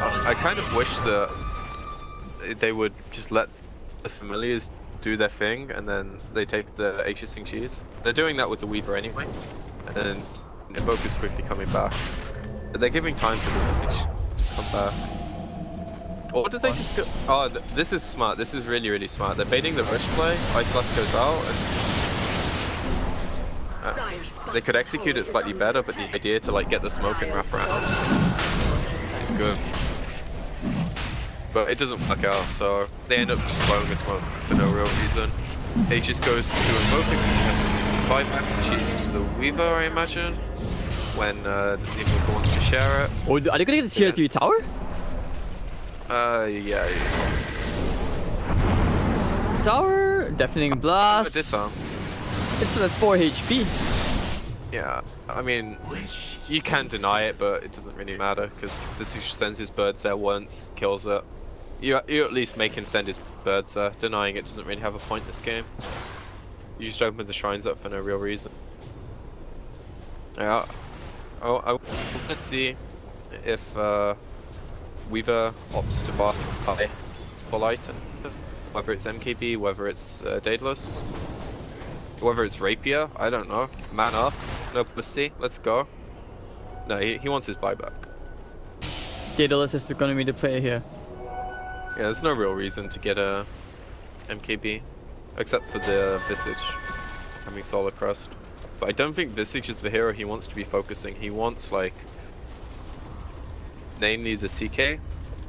I kind of wish that they would just let the Familiars do their thing, and then they take the H-Sing cheese. They're doing that with the Weaver anyway, and then Invoker's quickly coming back. But they're giving time for the message to come back. Or do they just go... Oh, this is smart. This is really, really smart. They're baiting the rush play. Ice Blast goes out, and they could execute it slightly better, but the idea to like get the smoke and wrap around is good. But it doesn't work out, so they end up just blowing the smoke for no real reason. They just goes to Invoker, buy back cheese to the Weaver, I imagine, when the Invoker wants to share it. Oh, are they gonna get the tier 3 tower? Yeah. Tower, Deafening Blast. It's at 4 HP. Yeah, I mean, you can deny it, but it doesn't really matter, because this sends his birds there once, kills it. You at least make him send his birds there. Denying it doesn't really have a point this game. You just open the shrines up for no real reason. Yeah. Oh, I want to see if Weaver opts to buy full item. Whether it's MKB, whether it's Daedalus, whether it's Rapier, I don't know. Man up, no pussy, let's go. No, he wants his buyback. Daedalus is going to be the player here. Yeah, there's no real reason to get a MKB, except for the Visage having Solar Crest. But I don't think Visage is the hero he wants to be focusing. He wants, like, namely the CK,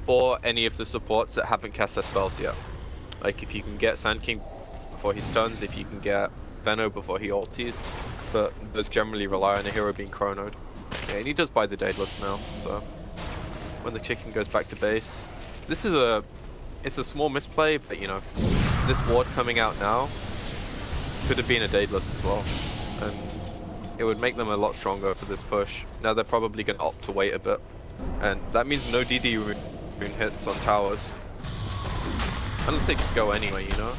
or any of the supports that haven't cast their spells yet. Like, if you can get Sand King before he stuns, if you can get Veno before he ultis, but those generally rely on a hero being chronoed. Yeah, and he does buy the Daedalus now, so when the chicken goes back to base, this is it's a small misplay, but you know, this ward coming out now could have been a Daedalus as well, and it would make them a lot stronger for this push. Now they're probably going to opt to wait a bit, and that means no DD rune hits on towers. Unless they just go anyway, you know?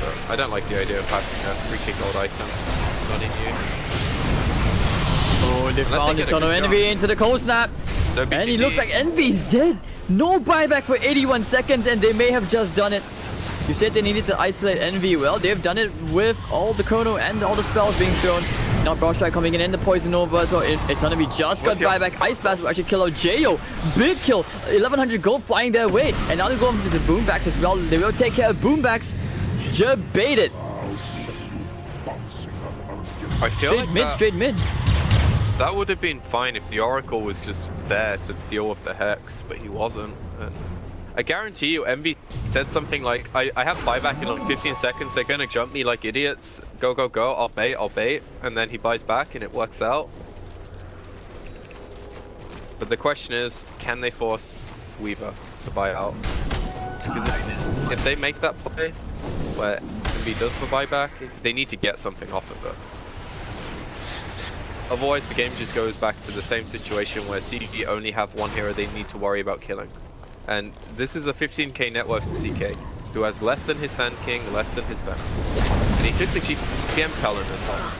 So I don't like the idea of having a free kick gold item running you. Oh, they found the ton of Envy into the cold snap. No And he looks like Envy's dead. No buyback for 81 seconds, and they may have just done it. You said they needed to isolate Envy. Well, they've done it with all the chrono and all the spells being thrown. Now Broad Strike coming in and the Poison Over as well. Envy just got buyback. Ice Blast will actually kill out Ohaiyo. Big kill. 1100 gold flying their way. And now they're going for the Boombacks as well. They will take care of Boombacks. Jebaited. Straight mid. That would have been fine if the Oracle was just there to deal with the Hex, but he wasn't. And I guarantee you, Envy said something like, I have buyback in like 15 seconds, they're gonna jump me like idiots. Go, go, go, I'll bait. And then he buys back and it works out. But the question is, can they force Weaver to buy out? Because if they make that play, where Envy does the buyback, they need to get something off of it. Otherwise, the game just goes back to the same situation where CG only have one hero they need to worry about killing. And this is a 15k net worth CK, who has less than his Sand King, less than his Venom. And he took the GM Talon as well.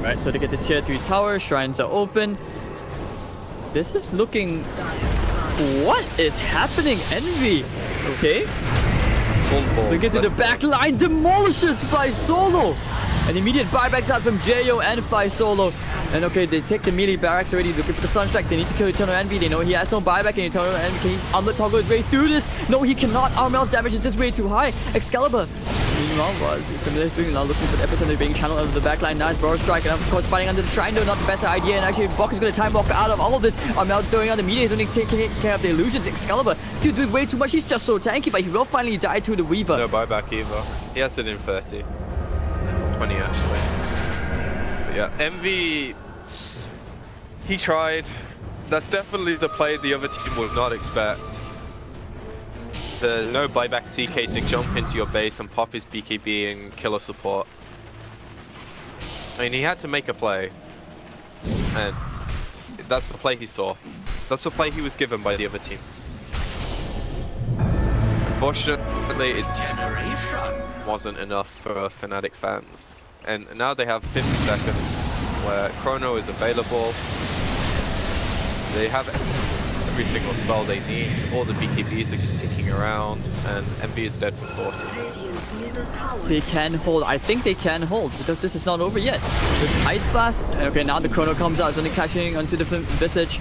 Right, so to get the tier 3 tower, shrines are open. This is looking... What is happening, Envy? Okay. Look into the back line, demolishes Fly Solo. An immediate buybacks out from Ohaiyo and Fly Solo. And okay, they take the melee barracks already, looking for the Sunstrike. They need to kill Eternal Envy. They know he has no buyback, and Eternal Envy, can he armlet toggle his way through this? No, he cannot. Armel's damage is just way too high. Excalibur. Meanwhile, Camille's doing now, looking for the epicenter being channeled over the backline. Nice Burrow Strike, and of course fighting under the shrine though, not the best idea. And actually, Bok is going to time walk out of all of this. Armel throwing out the media, he's only taking care of the illusions. Excalibur still doing way too much. He's just so tanky, but he will finally die to the Weaver. No buyback either. He has it in 30. 20 actually. But yeah, Envy, he tried. That's definitely the play the other team would not expect. The no buyback CK to jump into your base and pop his BKB and kill a support. I mean, he had to make a play. And that's the play he saw. That's the play he was given by the other team. Unfortunately, it wasn't enough for Fnatic fans. And now they have 50 seconds where Chrono is available. They have every single spell they need. All the BKBs are just ticking around, and Envy is dead for 40. They can hold. I think they can hold because this is not over yet. With Ice Blast. Okay, now the Chrono comes out. It's only catching onto the Visage.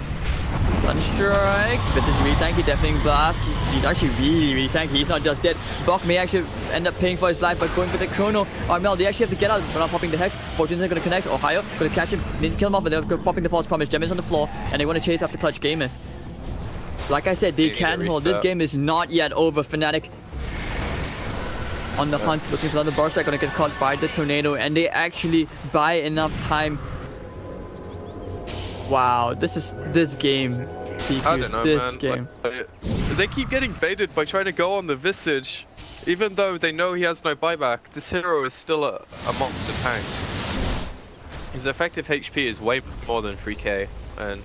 Sunstrike. Visage really tanky. Deafening Blast. He's actually really tanky. He's not just dead. Bok may actually end up paying for his life by going for the Chrono. Armel, they actually have to get out. They're not popping the Hex. Fortune's not going to connect. Ohaiyo going to catch him. They need to kill him off, but they're popping the False Promise. Gem is on the floor, and they want to chase after Clutch Gamers. Like I said, they can hold. This game is not yet over. Fnatic on the hunt, looking for another Burrow Strike, gonna get caught by the Tornado, and they actually buy enough time. Wow, this game. I don't know, man. Like, they keep getting baited by trying to go on the Visage, even though they know he has no buyback. This hero is still a monster tank. His effective HP is way more than 3k, and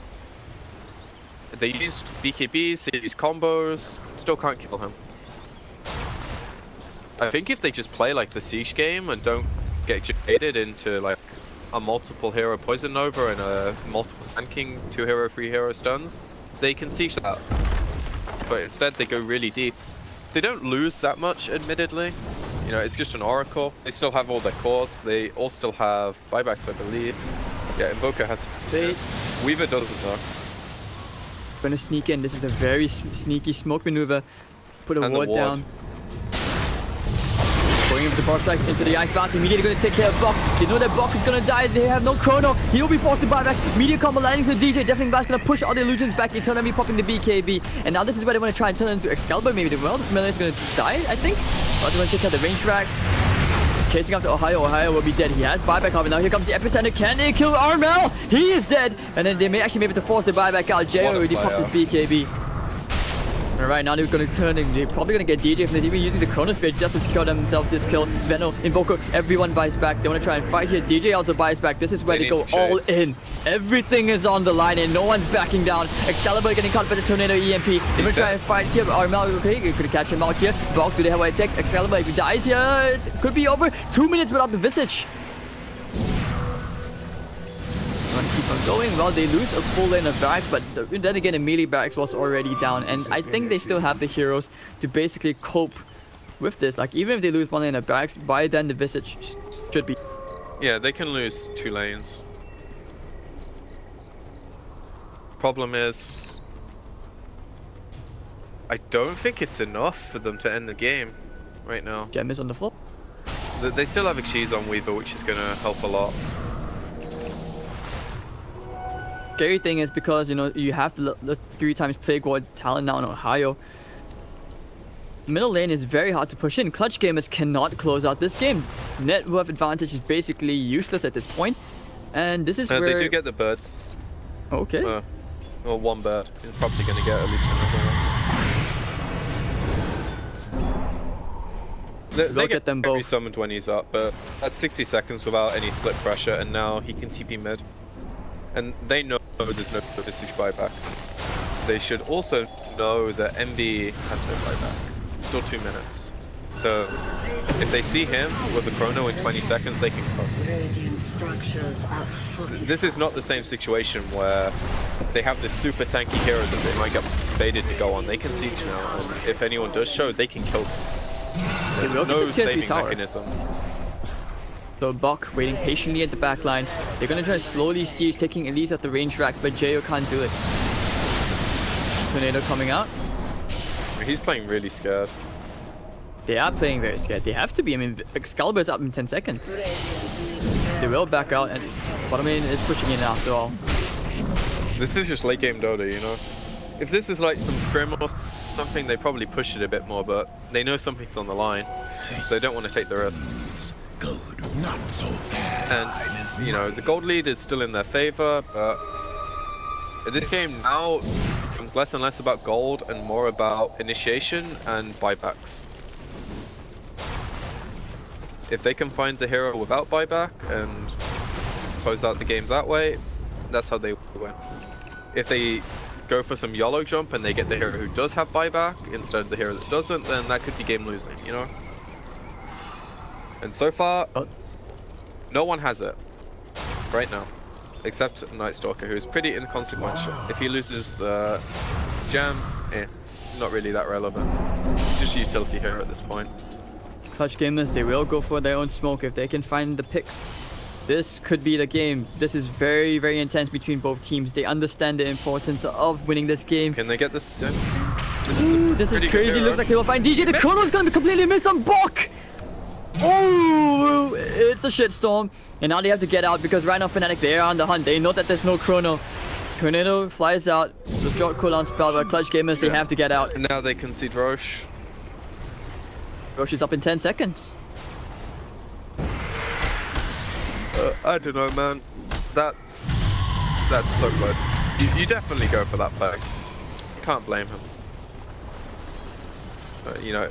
they use BKBs, they use combos, still can't kill him. I think if they just play like the Siege game and don't get jaded into like a multiple hero Poison Nova and a multiple Sand King 2 hero 3 hero stuns, they can Siege that. But instead they go really deep. They don't lose that much, admittedly, You know, it's just an Oracle. They still have all their cores. They all still have buybacks, I believe. Yeah, Invoker has... Weaver doesn't though. Gonna sneak in. This is a very sneaky smoke maneuver. Put a ward down. Going into the bar strike into the ice blast. Immediately going to take care of Bok. They know that Bok is going to die. They have no chrono. He will be forced to buy back. Media combo landing to the DJ. Deafening blast going to push all the illusions back. Eternal popping the BKB. And now this is where they want to try and turn into Xcalibur. Maybe the world familiar is going to die, I think. But they're going to take out the range racks. Chasing after Ohaiyo. Ohaiyo will be dead. He has buyback however. Now here comes the epicenter. Can they kill Armel? He is dead. And then they may actually be able to force the buyback out. Jay already popped his BKB. Alright, now they're going to turn in. They're probably going to get DJ from this, even using the Chronosphere just to secure themselves this kill. Veno, Invoker, everyone buys back. They want to try and fight here. DJ also buys back. This is where they go all in. Everything is on the line and no one's backing down. Xcalibur getting caught by the Tornado EMP. They're going to try and fight here. Armel, okay, could catch him out here. Bok, do they have what it takes? Xcalibur, if he dies here, it could be over. 2 minutes without the Visage. Keep on going. Well, they lose a full lane of barracks, but then again, the melee barracks was already down, and I think they still have the heroes to basically cope with this. Like, even if they lose one lane of barracks, by then the Visage should be... Yeah, they can lose 2 lanes. Problem is, I don't think it's enough for them to end the game right now. Gem is on the floor. They still have a cheese on Weaver, which is going to help a lot. Scary thing is because, you know, you have the 3 times Plague Ward talent now in Ohaiyo. Middle lane is very hard to push in. Clutch Gamers cannot close out this game. Net worth advantage is basically useless at this point. And this is where... They do get the birds. Okay. Well, 1 bird. He's probably going to get at least another one. They get them both. Summoned when he's up, but that's 60 seconds without any split pressure, and now he can TP mid. And they know there's no Visage buyback. They should also know that MB has no buyback. Still 2 minutes. So if they see him with a chrono in 20 seconds, they can cover. This is not the same situation where they have this super tanky hero that they might get baited to go on. They can siege now, and if anyone does show, they can kill them. There's no saving mechanism. So Bok waiting patiently at the back line. They're going to try to slowly siege, taking at least at the range racks, but Jayo can't do it. Tornado coming out. He's playing really scared. They are playing very scared. They have to be. I mean, Xcalibur is up in 10 seconds. They will back out, and bottom lane is pushing in after all. This is just late game Dota, you know? If this is like some scrim or something, they probably push it a bit more, but they know something's on the line, so they don't want to take the risk. Not so fast. And, you know, the gold lead is still in their favor, but this game now becomes less and less about gold and more about initiation and buybacks. If they can find the hero without buyback and close out the game that way, that's how they win. If they go for some YOLO jump and they get the hero who does have buyback instead of the hero that doesn't, then that could be game losing, you know? And so far, no one has it right now, except Night Stalker, who is pretty inconsequential. If he loses Jam, not really that relevant. Just a utility hero at this point. Clutch Gamers, they will go for their own smoke if they can find the picks. This could be the game. This is very, very intense between both teams. They understand the importance of winning this game. Can they get this? This is crazy. Looks like they will find DJ. The chrono is going to be completely missed on Bok. Oh, it's a shitstorm. And now they have to get out because right now Fnatic, they are on the hunt. They know that there's no chrono. Tornado flies out. So short cooldown spell, but Clutch Gamers, they have to get out. And now they concede Roche. Roche is up in 10 seconds. I don't know, man. That's so close. You definitely go for that play. You can't blame him. You know,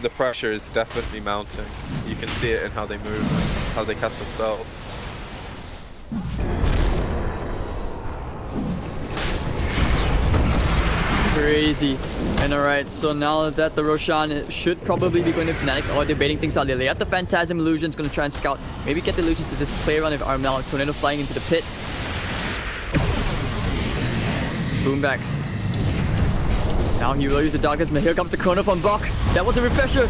the pressure is definitely mounting. You can see it in how they move, how they cast their spells. Crazy. And alright, so now that the Roshan should probably be going to Fnatic, or debating things out. They lay out the Phantasm Illusions, going to try and scout. Maybe get the Illusions to this play around if Armel. Tornado flying into the pit. Boombacks. Now he will use the darkness, but here comes the chrono from Bok. That was a refresher.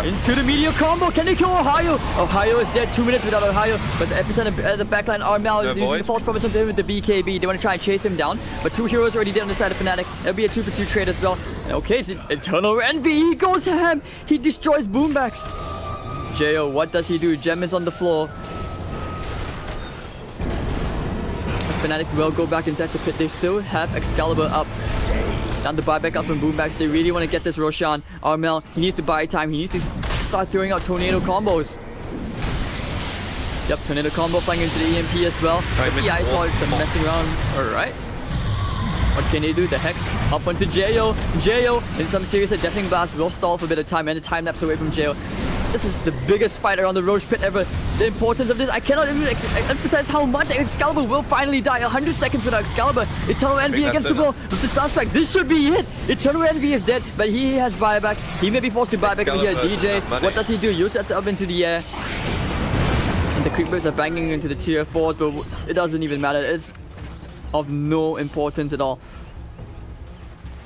Into the meteor combo. Can they kill Ohaiyo? Ohaiyo is dead. 2 minutes without Ohaiyo. But the epicenter at the backline are now using the false promise onto him with the BKB. They want to try and chase him down. But 2 heroes already dead on the side of Fnatic. It'll be a 2-for-2 trade as well. Okay, it's Enternal Envy. He goes ham. He destroys Boombacks. Jo, what does he do? Gem is on the floor. Fnatic will go back inside the pit. They still have Xcalibur up. Down the buyback up from Boombacks. They really want to get this Roshan. Armel, he needs to buy time. He needs to start throwing out tornado combos. Yep, tornado combo flying into the EMP as well. The ice wall is messing around. Alright. What can they do? The Hex up onto Jo. Jo, in some serious deafening blast, will stall for a bit of time and a time lapse away from Jo. This is the biggest fight around the Roche pit ever. The importance of this, I cannot even emphasize how much Xcalibur will finally die. 100 seconds without Xcalibur. Eternal Envy against the wall with the Sunstrike. This should be it. Eternal Envy is dead, but he has buyback. He may be forced to buy back over here. DJ, what does he do? Use sets up into the air. And the creepers are banging into the tier 4s, but it doesn't even matter. It's of no importance at all.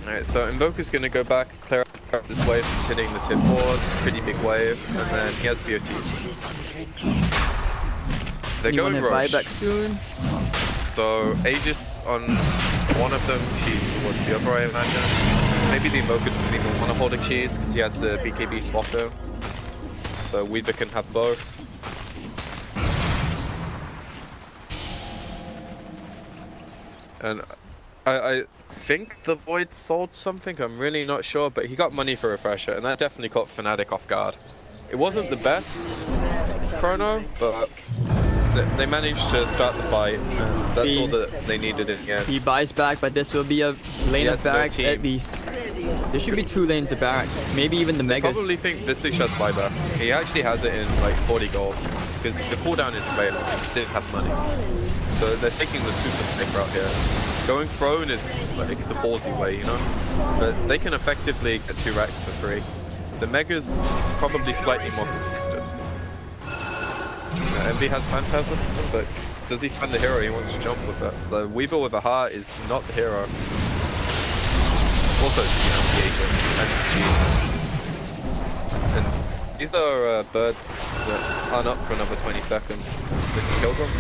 Alright, so Invoker's gonna go back, clear up this wave, hitting the tier 4s, pretty big wave, and then he has BO2s. They're going Roche. Buyback soon. So Aegis on one of them, cheese towards the other, I imagine. Maybe the Invoker doesn't even want to hold a cheese because he has the BKB swatter. So Weaver can have both. And I think the Void sold something, I'm really not sure, but he got money for Refresher, and that definitely caught Fnatic off guard. It wasn't the best chrono, but they managed to start the fight, and that's all that they needed in the end. He buys back, but this will be a lane of barracks at least. There should be 2 lanes of barracks, maybe even the Megas. I probably think Visage has buyback. He actually has it in like 40 gold, because the cooldown is available, he still has money. So they're taking the super safe route here. Going prone is like the ballsy way, you know? But they can effectively get 2 racks for free. The Mega's probably slightly more consistent. Envy has Phantasm, but does he find the hero he wants to jump with that? The Weaver with a heart is not the hero. Also, you know, the agent and these are birds that aren't up for another 20 seconds. They can kill them.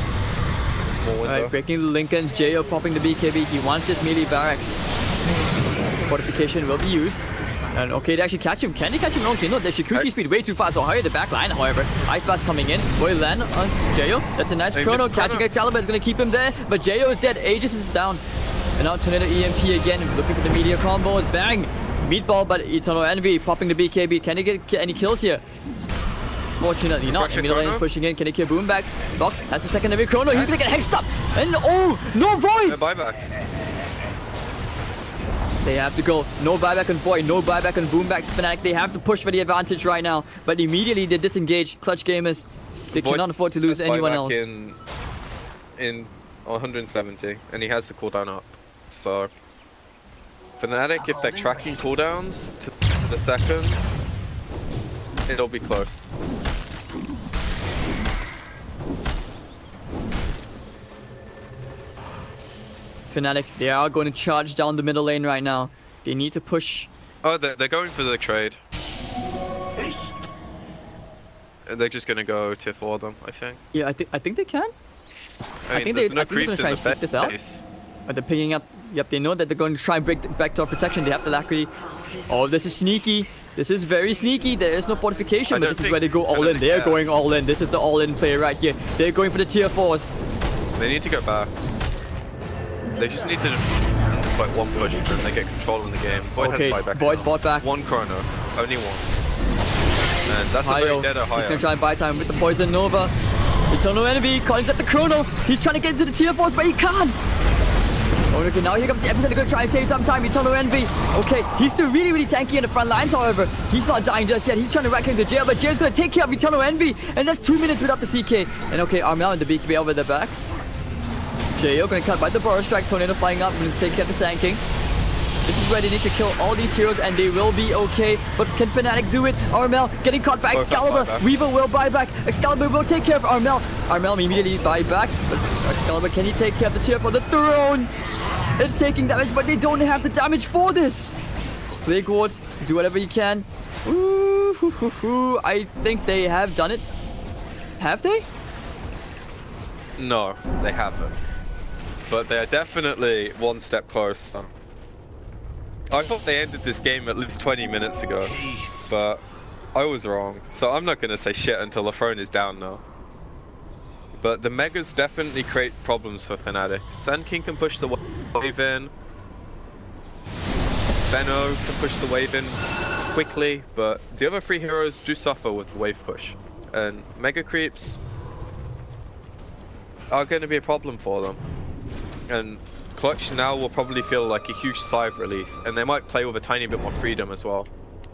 Alright, breaking the Lincolns, Jo popping the BKB. He wants this melee barracks. Fortification will be used. And okay, they actually catch him. Can they catch him? Okay, no, their Shikuchi speed way too fast. So Ohaiyo the back line, however. Ice Blast coming in. Will land on Jo. That's a nice chrono. Catching Xcalibur is going to keep him there. But Jo is dead. Aegis is down. And now Tornado EMP again. Looking for the meteor combos. Bang! Meatball, but Eternal Envy popping the BKB. Can they get any kills here? Fortunately not. Middle lane is pushing in. Can they kill Boombacks? Bok, that's the secondary chrono. He's gonna get hexed up. And oh, no Void! Buyback. They have to go. No buyback on Void. No buyback on Boombacks. Fnatic, they have to push for the advantage right now. But immediately they disengage. Clutch gamers. They Void cannot afford to lose anyone else. In 170, and he has the cooldown up. So Fnatic, if they're tracking cooldowns to the second, it'll be close. Fnatic, they are going to charge down the middle lane right now. They need to push. Oh, they're going for the trade. And they're just going to go tier 4 them, I think. Yeah, I think they can. I think they're going to try and sneak this out. But they're picking up. Yep, they know that they're going to try and break the backdoor protection. They have the Lacquery. Oh, this is sneaky. This is very sneaky. There is no fortification, but this is where they go all in. They're going all in. This is the all-in play right here. They're going for the tier 4s. They need to go back. They just need to like one push and they get control in the game. Void okay, has buyback. Void bought back. One chrono. Only one. And that's Ohaiyo. A very dead Ohaiyo. He's going to try and buy time with the Poison Nova. Eternal Envy calling at the chrono. He's trying to get into the tier 4s, but he can't. Oh, okay, now here comes the epicenter. They're going to try and save some time. Eternal Envy. Okay, he's still really tanky in the front lines, however. He's not dying just yet. He's trying to right-click the jail, but Jail's going to take care of Eternal Envy. And that's 2 minutes without the CK. And okay, Armel and the BKB over the back. Jo going to cut by the Burrow Strike. Tornado flying up and take care of the Sand King. This is where they need to kill all these heroes and they will be okay. But can Fnatic do it? Armel getting caught by Xcalibur. Weaver will buy back. Xcalibur will take care of Armel. Armel immediately buy back. But Xcalibur, can he take care of the tier for the throne? It's taking damage, but they don't have the damage for this. play wards, do whatever you can. Ooh, hoo, hoo, hoo. I think they have done it. Have they? No, they haven't. But they are definitely one step closer. I thought they ended this game at least 20 minutes ago, but I was wrong. So I'm not going to say shit until the throne is down now. But the Megas definitely create problems for Fnatic. Sand King can push the wave in. Benno can push the wave in quickly, but the other three heroes do suffer with the wave push. And Mega Creeps are going to be a problem for them. And Clutch now will probably feel like a huge sigh of relief, and they might play with a tiny bit more freedom as well.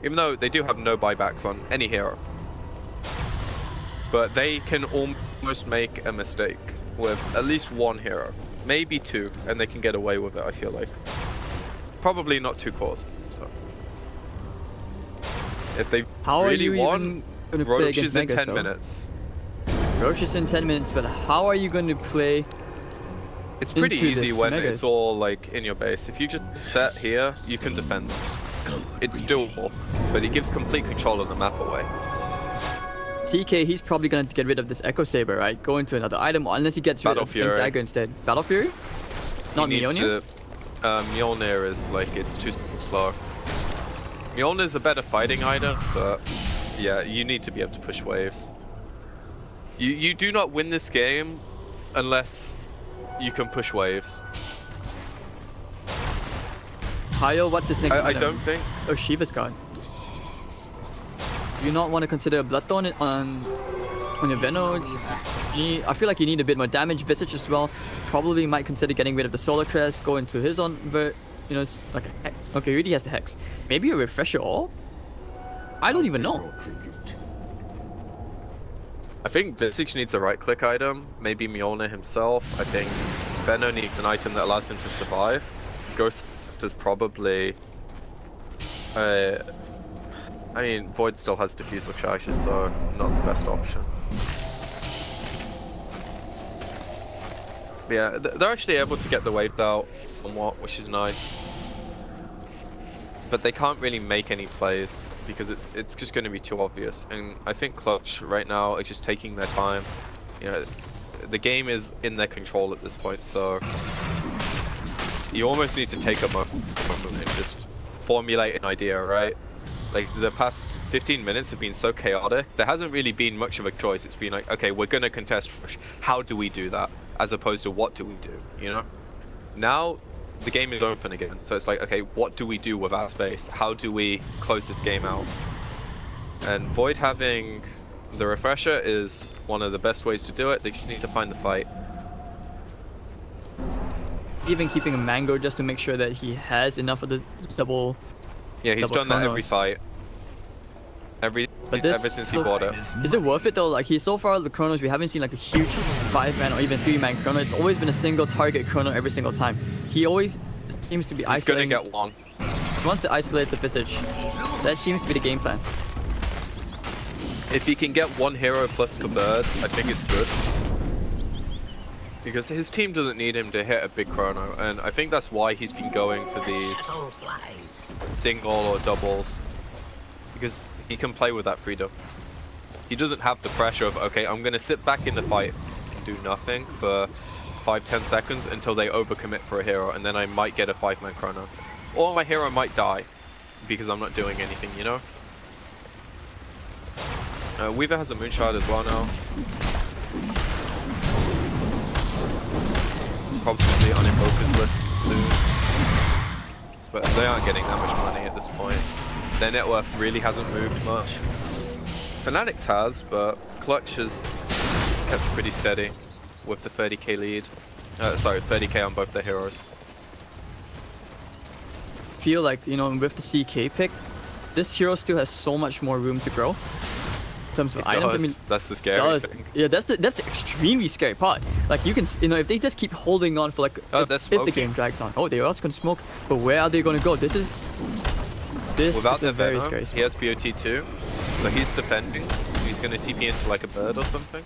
Even though they do have no buybacks on any hero. But they can almost make a mistake with at least one hero. Maybe two, and they can get away with it, I feel like. Probably not two cores, so. If they really won, Roach is in 10 minutes. Roach is in 10 minutes, but how are you going to play? It's pretty easy when it's all like in your base. If you just set here, you can defend this. It's doable, but it gives complete control of the map away. CK, he's probably gonna get rid of this Echo Saber, right? Go into another item, unless he gets rid of the Dagger instead. Battle Fury? Not Mjolnir? Mjolnir is like, it's too slow. Mjolnir is a better fighting item, but yeah, you need to be able to push waves. You do not win this game unless you can push waves. Ohaiyo, what's his next I don't think. Oh, Shiva's gone. You not want to consider a Bloodthorn on your Venno? I feel like you need a bit more damage. Visage as well. Probably might consider getting rid of the Solar Crest, go into his own, you know, like a hex. Okay, he already has the Hex. Maybe a Refresher Orb? I don't even know. I think Visage needs a right-click item. Maybe Mjolnir himself. I think Venno needs an item that allows him to survive. Ghost is probably... I mean, Void still has Diffusal Charges, so not the best option. But yeah, they're actually able to get the waves out somewhat, which is nice. But they can't really make any plays, because it's just going to be too obvious. And I think Clutch right now are just taking their time. You know, the game is in their control at this point, so you almost need to take a moment and just formulate an idea, right? Like, the past 15 minutes have been so chaotic, there hasn't really been much of a choice. It's been like, okay, we're gonna contest Rush. How do we do that? As opposed to what do we do, you know? Now, the game is open again, so it's like, okay, what do we do with our space? How do we close this game out? And Void having the Refresher is one of the best ways to do it. They just need to find the fight. Even keeping a Mango just to make sure that he has enough of the double... Yeah, he's done that every fight. Ever since he bought it. Is it worth it though? Like, so far the Chronos, we haven't seen like a huge 5-man or even 3-man Chrono. It's always been a single target Chrono every single time. He always seems to be isolating. He's gonna get one. He wants to isolate the Visage. That seems to be the game plan. If he can get one hero plus for birds, I think it's good. Because his team doesn't need him to hit a big Chrono, and I think that's why he's been going for these single or doubles. Because he can play with that freedom. He doesn't have the pressure of, okay, I'm going to sit back in the fight and do nothing for 5-10 seconds until they overcommit for a hero, and then I might get a 5-man Chrono. Or my hero might die because I'm not doing anything, you know? Weaver has a Moonshard as well now. Probably on Invoker's list soon. But they aren't getting that much money at this point. Their net worth really hasn't moved much. Fnatic's has, but Clutch has kept pretty steady with the 30k lead. Sorry, 30k on both their heroes. Feel like, you know, with the CK pick, this hero still has so much more room to grow. In terms of items, I mean, that's the scary thing. Yeah, that's the extremely scary part. Like, you can, you know, if they just keep holding on for like, if the game drags on. Oh, they're also gonna smoke, but where are they gonna go? This is a very scary spot. He has BO3 too, so he's defending. He's gonna TP into like a bird or something.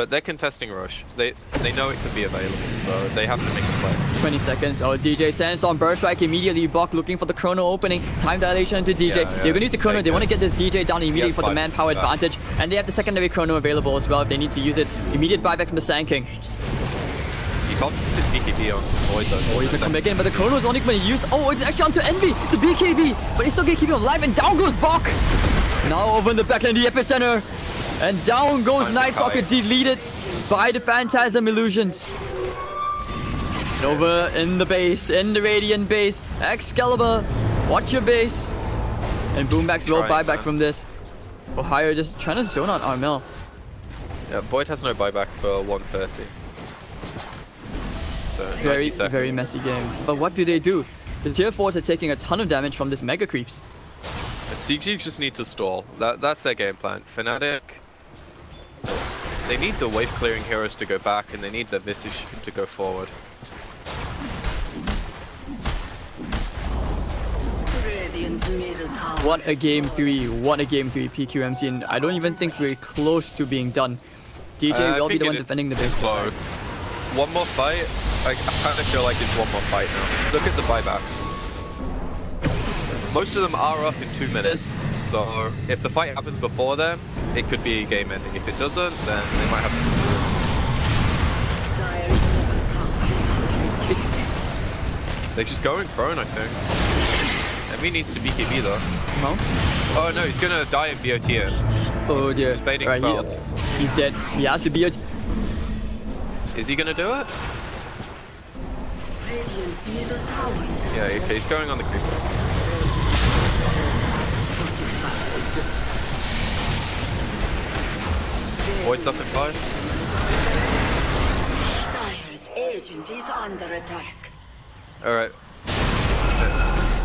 but they're contesting Roche. They know it could be available, so they have to make a play. 20 seconds. Oh, DJ Sandstorm burst strike immediately. Bok looking for the chrono opening. Time dilation into DJ. Yeah, They're gonna use the chrono. They want to get this DJ down immediately for the manpower Yeah. advantage, and they have the secondary chrono available as well if they need to use it. Immediate buyback from the Sand King. He can't put his BKB on Void though. Oh, he's gonna come back in, but the chrono is only going to use. Oh, it's actually onto Envy, the BKB, but he's still gonna keep him alive, and down goes Bok. Now over in the backline, the epicenter, and down goes Night Stalker, deleted by the Phantasm Illusions. And over in the base, in the Radiant base, Xcalibur, watch your base, and Boombax will buy back from this. Ohaiyo just trying to zone out Armel. Yeah, Void has no buyback for 130. So 90 Very, seconds. very messy game. But what do they do? The tier 4s are taking a ton of damage from this Mega Creeps. CG just need to stall. That's their game plan. Fnatic, they need the wave clearing heroes to go back, and they need the Visage to go forward. Radiant's middle tower. What a game 3, what a game 3 PQMC, and I don't even think we're close to being done. DJ will be the one defending the base. Close. One more fight. I kind of feel like it's one more fight now. Look at the buyback. Most of them are up in 2 minutes. So if the fight happens before then, it could be game ending. If it doesn't, then they might have to. They're just going prone, I think. And he needs to BKB though. No? Oh no, he's gonna die in BOT. Oh dear. He's baiting Right, spells. he's dead. He has to be a... Is he gonna do it? Radiant's middle tower is Yeah, okay, he's going on the creeper. Void's up in 5. Dire's agent is under attack. Alright.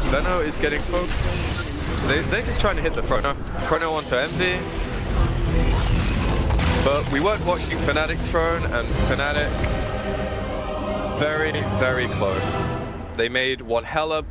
Veno is getting poked. They're just trying to hit the Chrono. Chrono onto Envy. But we weren't watching Fnatic throne, and Fnatic very, very close. They made one hella